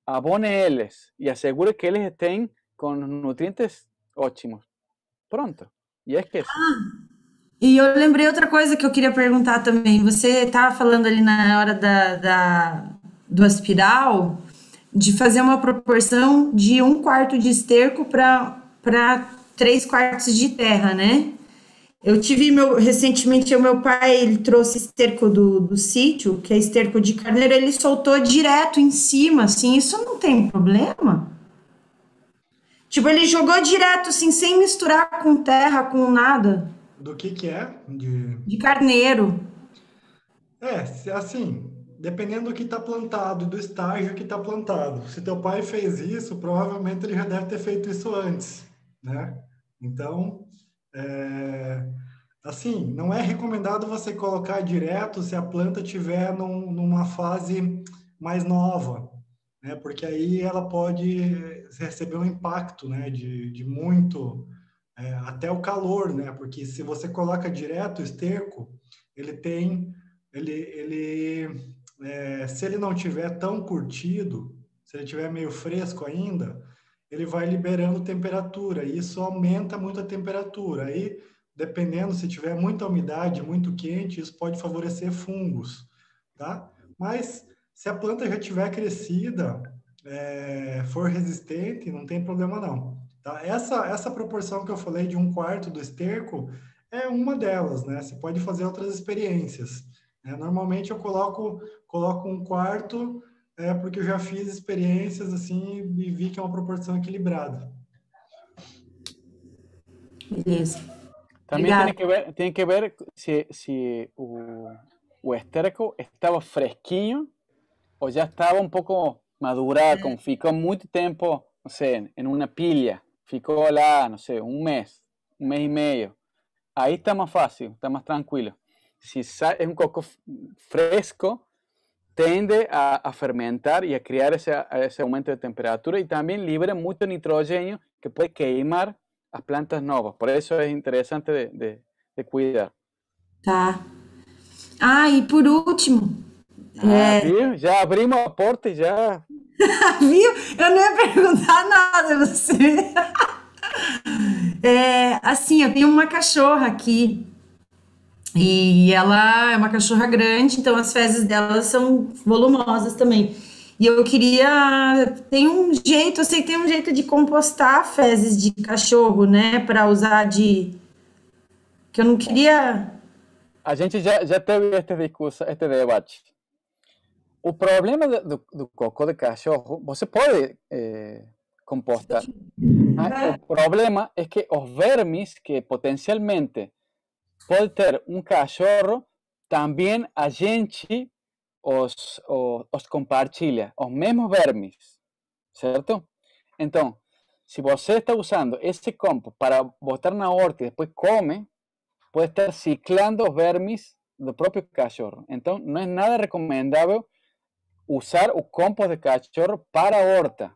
Abone eles e assegure que eles estén com nutrientes ótimos. Pronto. E esqueça. E eu lembrei outra coisa que eu queria perguntar também. Você estava falando ali na hora do aspiral de fazer uma proporção de 1/4 de esterco para 3/4 de terra, né? Eu tive recentemente o meu pai, ele trouxe esterco do sítio, que é esterco de carneiro, ele soltou direto em cima, assim, isso não tem problema? Tipo, ele jogou direto, assim, sem misturar com terra, com nada. Do que é? De carneiro. Assim, dependendo do que está plantado, do estágio que está plantado. Se teu pai fez isso, provavelmente ele já deve ter feito isso antes, né? Então, assim, não é recomendado você colocar direto se a planta estiver numa fase mais nova, né? Porque aí ela pode receber um impacto, né? De muito, até o calor, né? Porque se você coloca direto o esterco, ele tem, se ele não tiver tão curtido, se ele tiver meio fresco ainda, ele vai liberando temperatura e isso aumenta muito a temperatura. Aí, dependendo se tiver muita umidade, muito quente, isso pode favorecer fungos, tá? Mas se a planta já tiver crescida, for resistente, não tem problema não. Tá? Essa proporção que eu falei de 1/4 do esterco é uma delas, né? Você pode fazer outras experiências. Normalmente eu coloco 1/4, porque eu já fiz experiências assim e vi que é uma proporção equilibrada. Beleza. Também Obrigada. tem que ver se o esterco estava fresquinho ou já estava um pouco madurado, ficou muito tempo, não sei, em uma pilha, ficou lá, não sei, um mês e meio. Aí está mais fácil, está mais tranquilo. Se é um coco fresco, tende a fermentar e a criar esse aumento de temperatura e também libera muito nitrogênio que pode queimar as plantas novas. Por isso é interessante de cuidar. Tá. Ah, e por último, Viu? Já abrimos a porta e já... Viu? Eu não ia perguntar nada a você. Assim, eu tenho uma cachorra aqui e ela é uma cachorra grande, então as fezes dela são volumosas também. E eu queria, tem um jeito, eu sei que tem um jeito de compostar fezes de cachorro, né, para usar que eu não queria. A gente já teve este discurso, este debate. O problema do cocô de cachorro, você pode compostar. O problema é que os vermes que potencialmente pode ter um cachorro, também a gente os compartilha, os mesmos vermes, certo? Então, se você está usando esse compost para botar na horta e depois come, pode estar ciclando os vermes do próprio cachorro. Então, não é nada recomendável usar o compost de cachorro para a horta.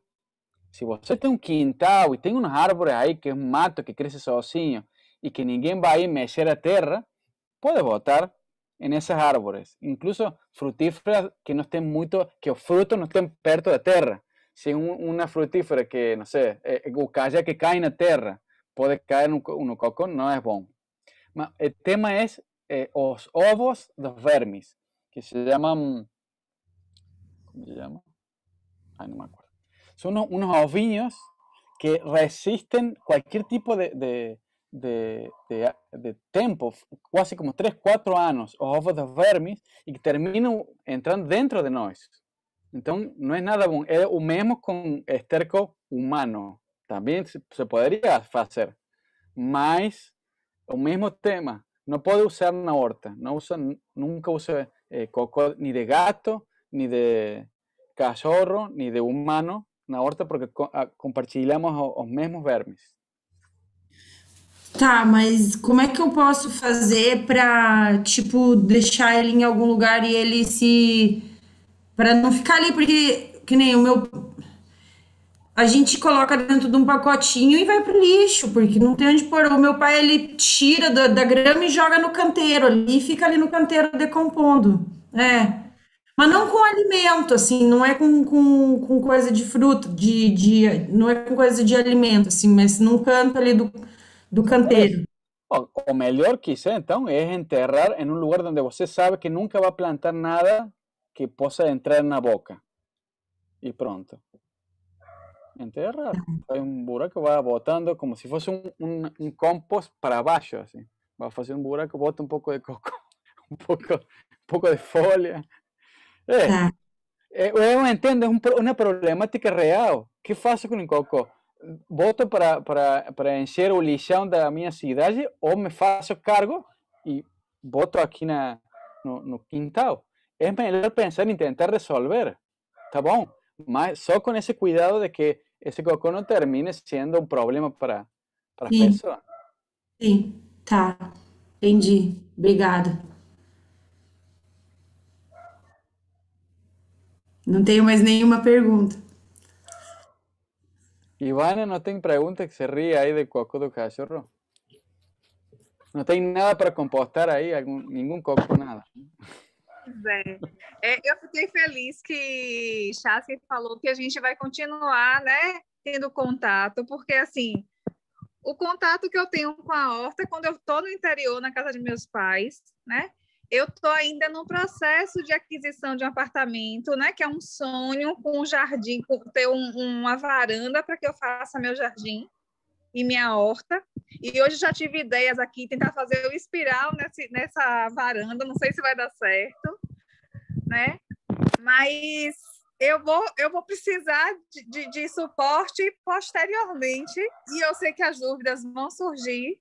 Se você tem um quintal e tem umas árvores aí que é um mato que cresce sozinho e que ninguém vai ir mexer a terra, pode botar nessas árvores. Incluso frutíferas que não estén muito, que os frutos não estén perto da terra. Se uma frutífera que, não sei, o cajá que cai na terra pode cair no cocô, não é bom. Mas o tema é os ovos dos vermes, que se chamam... Como se chama? Ai, não me acuerdo. Son unos ovinhos que resisten cualquier tipo de tempo, quase como 3, 4 anos, os ovos dos vermes, e que terminam entrando dentro de nós. Então, não é nada bom. É o mesmo com esterco humano. Também se poderia fazer. Mas, o mesmo tema. Não pode usar na horta. Nunca use cocô ni de gato, ni de cachorro, ni de humano na horta, porque compartilhamos os mesmos vermes. Tá, mas como é que eu posso fazer para, tipo, deixar ele em algum lugar e ele para não ficar ali, porque, que nem o meu... A gente coloca dentro de um pacotinho e vai pro lixo, porque não tem onde pôr. O meu pai, ele tira da grama e joga no canteiro ali, e fica ali no canteiro decompondo. Mas não com alimento, assim, não é com coisa de fruta, não é com coisa de alimento, assim, mas num canto ali do canteiro. O melhor quizá, então, é enterrar em um lugar onde você sabe que nunca vai plantar nada que possa entrar na boca. E pronto. Enterrar. Faz um buraco, vai botando como se fosse um compost para baixo, assim. Vai fazer um buraco, bota um pouco de cocô, um pouco de folha. Tá. Eu entendo, é uma problemática real. O que faço com o cocô? Boto para encher o lixão da minha cidade ou me faço cargo e boto aqui no quintal? É melhor pensar em tentar resolver, tá bom? Mas só com esse cuidado de que esse cocô não termine sendo um problema para as pessoas. Sim, tá. Entendi. Obrigada. Não tenho mais nenhuma pergunta. Ivana, não tem pergunta, que se ríe aí de cocô do cachorro? Não tem nada para compostar aí? Nenhum cocô, nada? Eu fiquei feliz que Chassi falou que a gente vai continuar, né, tendo contato, porque, assim, o contato que eu tenho com a horta é quando eu estou no interior, na casa de meus pais, né? Eu estou ainda no processo de aquisição de um apartamento, né, que é um sonho, com um jardim, com ter uma varanda para que eu faça meu jardim e minha horta. E hoje já tive ideias aqui, tentar fazer o espiral nessa varanda, não sei se vai dar certo, né? Mas eu vou precisar de suporte posteriormente, e eu sei que as dúvidas vão surgir,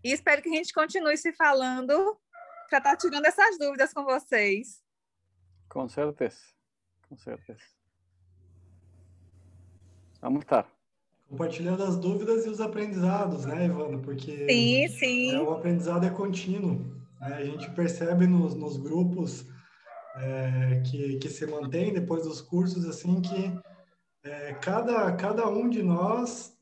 e espero que a gente continue se falando para estar tirando essas dúvidas com vocês. Com certeza, com certeza. Vamos estar. Compartilhando as dúvidas e os aprendizados, né, Ivana? Porque Sim. O aprendizado é contínuo, né? A gente percebe nos grupos que se mantém depois dos cursos, assim, que cada um de nós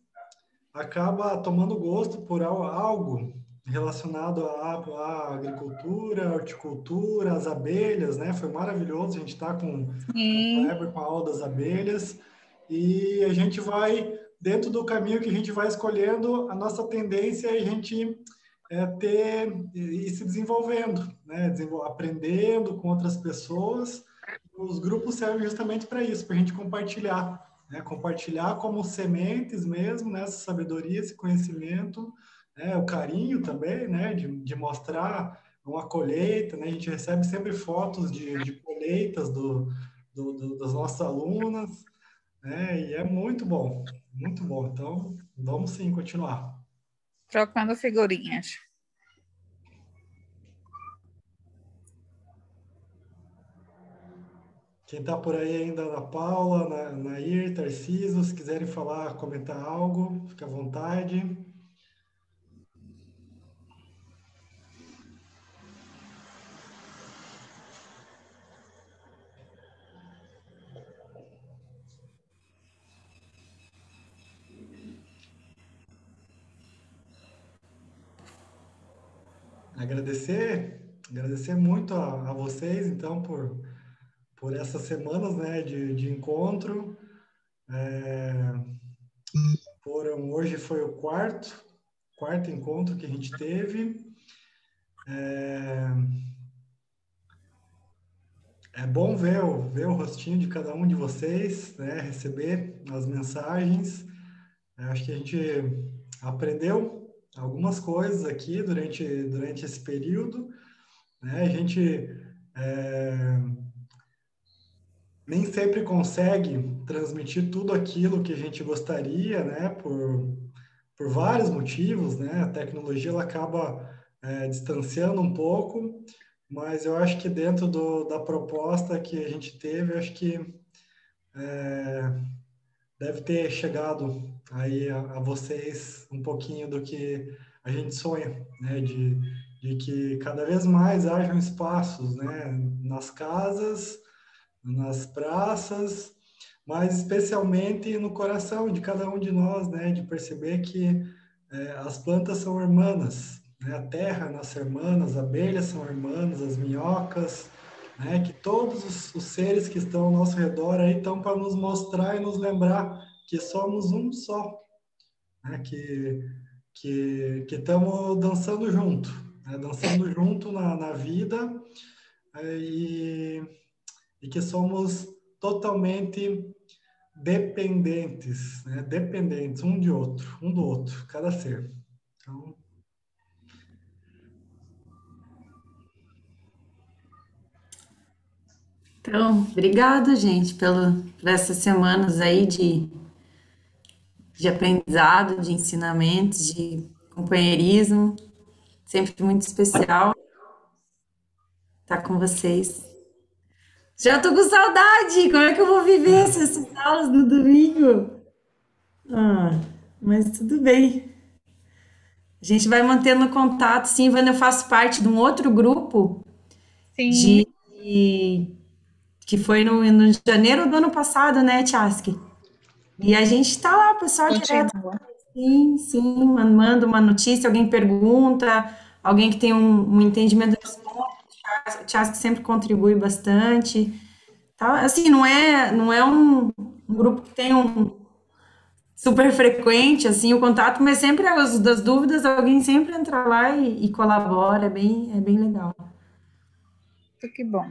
acaba tomando gosto por algo relacionado à agricultura, horticultura, às abelhas, né? Foi maravilhoso, a gente está com Sim. febre com a aula das abelhas, e a gente vai, dentro do caminho que a gente vai escolhendo, a nossa tendência é a gente ter e se desenvolvendo, né? Aprendendo com outras pessoas. Os grupos servem justamente para isso, para a gente compartilhar, né? Compartilhar como sementes mesmo, né? Essa sabedoria, esse conhecimento, né? O carinho também, né? De mostrar uma colheita, né? A gente recebe sempre fotos de colheitas das nossas alunas, né? E é muito bom, muito bom. Então, vamos sim continuar. Trocando figurinhas. Quem está por aí ainda, Ana Paula, Nair, Tarcísio, se quiserem falar, comentar algo, fica à vontade. Agradecer muito a vocês, então, por essas semanas, né, de encontro. Hoje foi o quarto encontro que a gente teve. É bom ver o rostinho de cada um de vocês, né, receber as mensagens. Acho que a gente aprendeu algumas coisas aqui durante esse período, né? A gente nem sempre consegue transmitir tudo aquilo que a gente gostaria, né? Por vários motivos, né? A tecnologia ela acaba distanciando um pouco, mas eu acho que dentro da proposta que a gente teve, eu acho que deve ter chegado aí a vocês um pouquinho do que a gente sonha, né? De que cada vez mais hajam espaços, né? Nas casas, nas praças, mas especialmente no coração de cada um de nós, né? De perceber que as plantas são irmãs, né? A terra é nossa irmã, as abelhas são irmãs, as minhocas, né? Que todos os seres que estão ao nosso redor aí estão para nos mostrar e nos lembrar que somos um só, né? Que estamos dançando junto, né? Dançando junto na vida, e que somos totalmente dependentes, né? Dependentes um de outro, um do outro, cada ser. Então, Então, obrigada, gente, por essas semanas aí de aprendizado, de ensinamentos, de companheirismo. Sempre muito especial estar com vocês. Já tô com saudade! Como é que eu vou viver essas aulas no domingo? Ah, mas tudo bem. A gente vai mantendo contato, sim. Wanda, eu faço parte de um outro grupo Sim. de que foi no janeiro do ano passado, né, Tchaski? E a gente tá lá, o pessoal direto. Continua. Sim, sim, manda uma notícia, alguém pergunta, alguém que tem um entendimento responde. O Tchaski sempre contribui bastante. Tá? Assim, não é um grupo que tem um super frequente, assim, o contato, mas sempre as das dúvidas, alguém sempre entra lá e colabora, é bem legal. Que bom.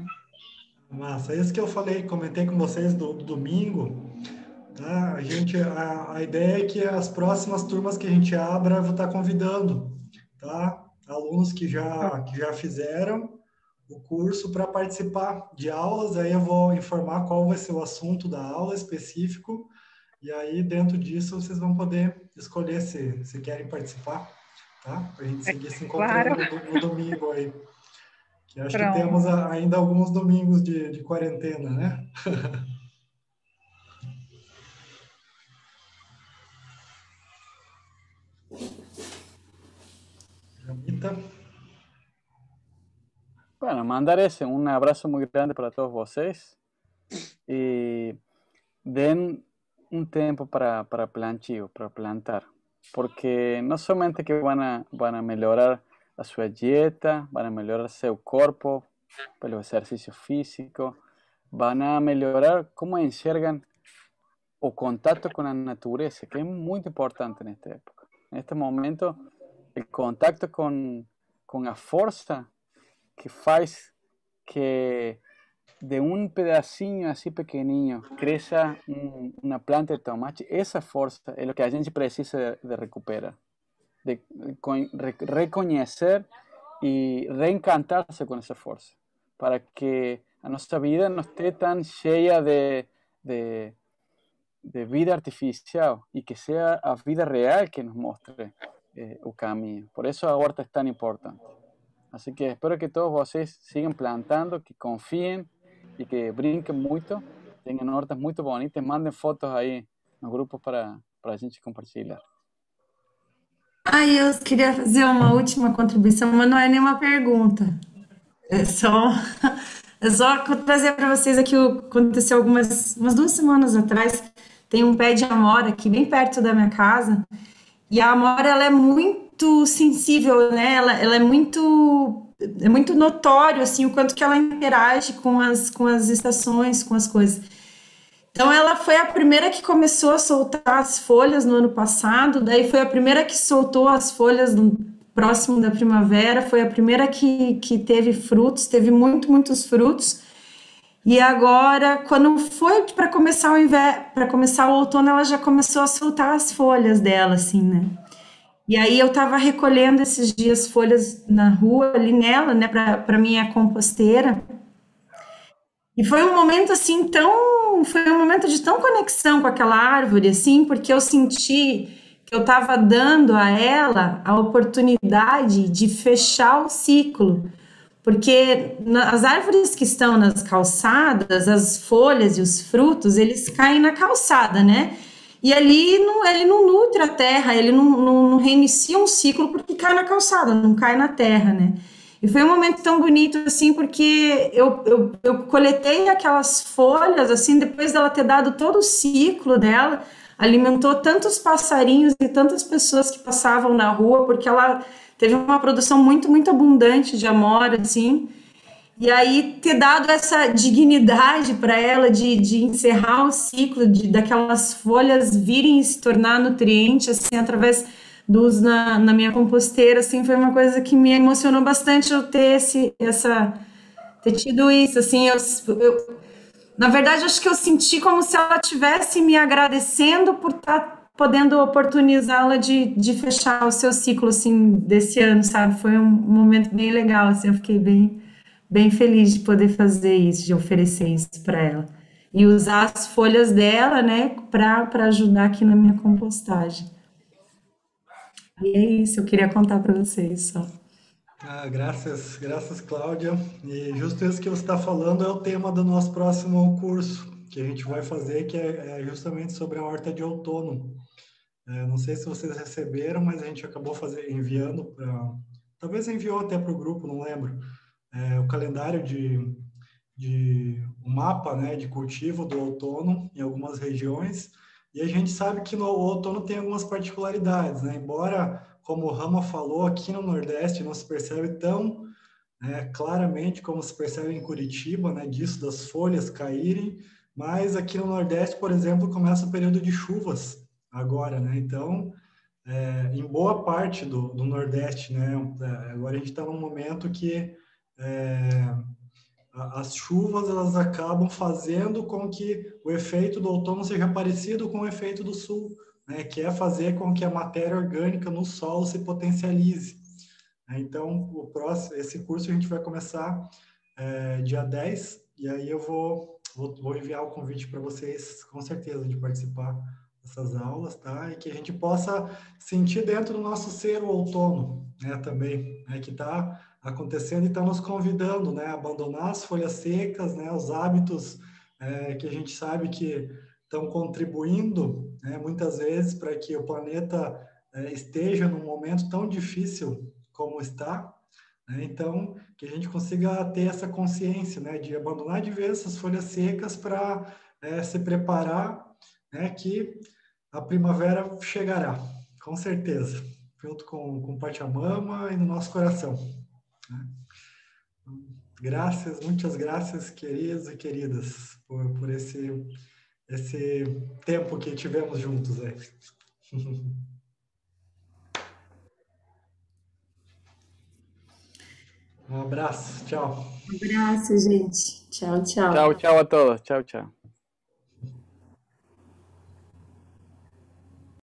massa, isso que eu falei, comentei com vocês do domingo, tá? A ideia é que as próximas turmas que a gente abra, eu vou estar convidando, tá? Alunos que já fizeram o curso para participar de aulas, aí eu vou informar qual vai ser o assunto da aula específico, e aí dentro disso vocês vão poder escolher se querem participar, tá? Para a gente seguir se encontrando Claro. no domingo aí, que acho que Pronto. temos ainda alguns domingos de quarentena, né? Jamita, Bueno, mandar un abrazo muy grande para todos vocês y den un tiempo para plantio, para plantar, porque no solamente que van a mejorar a sua dieta, vão melhorar seu corpo pelo exercício físico, vão melhorar como enxergam o contato com a natureza, que é muito importante nesta época. Neste momento, o contato com a força que faz que de um pedacinho assim pequenininho cresça uma planta de tomate, essa força é o que a gente precisa de recuperar, de reconhecer e reencantar-se com essa força, para que a nossa vida não esteja tão cheia de vida artificial e que seja a vida real que nos mostre o caminho. Por isso a horta é tão importante. Assim que espero que todos vocês sigam plantando, que confiem e que brinquem muito, tenham hortas muito bonitas, mandem fotos aí no grupo para a gente compartilhar. Eu queria fazer uma última contribuição, mas não é nenhuma pergunta. É só trazer para vocês aqui o que aconteceu umas 2 semanas atrás. Tem um pé de amora aqui bem perto da minha casa. E a amora, ela é muito sensível, né? Ela é muito notório, assim, o quanto que ela interage com as estações, com as coisas. Então, ela foi a primeira que começou a soltar as folhas no ano passado, daí foi a primeira que soltou as folhas próximo da primavera, foi a primeira que teve frutos, teve muitos frutos. E agora, quando foi para começar o inverno, para começar o outono, ela já começou a soltar as folhas dela, assim, né? E aí eu estava recolhendo esses dias folhas na rua, ali nela, né, para minha composteira. E foi um momento assim foi um momento de tão conexão com aquela árvore, assim, porque eu senti que eu estava dando a ela a oportunidade de fechar o ciclo. Porque as árvores que estão nas calçadas, as folhas e os frutos, eles caem na calçada, né? E ali ele não nutre a terra, ele não reinicia um ciclo porque cai na calçada, não cai na terra, né? E foi um momento tão bonito, assim, porque eu coletei aquelas folhas, assim, depois dela ter dado todo o ciclo dela, alimentou tantos passarinhos e tantas pessoas que passavam na rua, porque ela teve uma produção muito abundante de amora, assim, e aí ter dado essa dignidade para ela de encerrar o ciclo, daquelas folhas virem se tornar nutriente, assim, através do uso na minha composteira, assim, foi uma coisa que me emocionou bastante eu ter ter tido isso, assim, na verdade, acho que eu senti como se ela estivesse me agradecendo por estar podendo oportunizá-la de fechar o seu ciclo, assim, desse ano, sabe? Foi um momento bem legal, assim, eu fiquei bem feliz de poder fazer isso, de oferecer isso para ela. E usar as folhas dela, né, para ajudar aqui na minha compostagem. E é isso, eu queria contar para vocês só. Graças, Cláudia. E justo isso que você está falando é o tema do nosso próximo curso, que a gente vai fazer, que é justamente sobre a horta de outono. Não sei se vocês receberam, mas a gente acabou enviando para... Talvez enviou até para o grupo, não lembro. O calendário um mapa, né, de cultivo do outono em algumas regiões. E a gente sabe que no outono tem algumas particularidades, né? Embora, como o Rama falou, aqui no Nordeste não se percebe tão claramente como se percebe em Curitiba, né? Disso das folhas caírem, mas aqui no Nordeste, por exemplo, começa o período de chuvas agora, né? Então, em boa parte do Nordeste, né? Agora a gente está num momento que as chuvas elas acabam fazendo com que o efeito do outono seja parecido com o efeito do sul, né, que é fazer com que a matéria orgânica no solo se potencialize. Então, esse curso a gente vai começar dia 10, e aí eu vou enviar o convite para vocês, com certeza, de participar dessas aulas, tá? E que a gente possa sentir dentro do nosso ser o outono, né, também, né, que está acontecendo e está nos convidando, né, a abandonar as folhas secas, né, os hábitos que a gente sabe que estão contribuindo, né, muitas vezes para que o planeta esteja num momento tão difícil como está, né? Então, que a gente consiga ter essa consciência, né, de abandonar de vez essas folhas secas para se preparar, né, que a primavera chegará, com certeza. junto com Pachamama e no nosso coração. Né? Graças, muitas graças, queridos e queridas, por esse tempo que tivemos juntos aí. Um abraço, tchau. Um abraço, gente. Tchau, tchau. Tchau, tchau a todos. Tchau, tchau.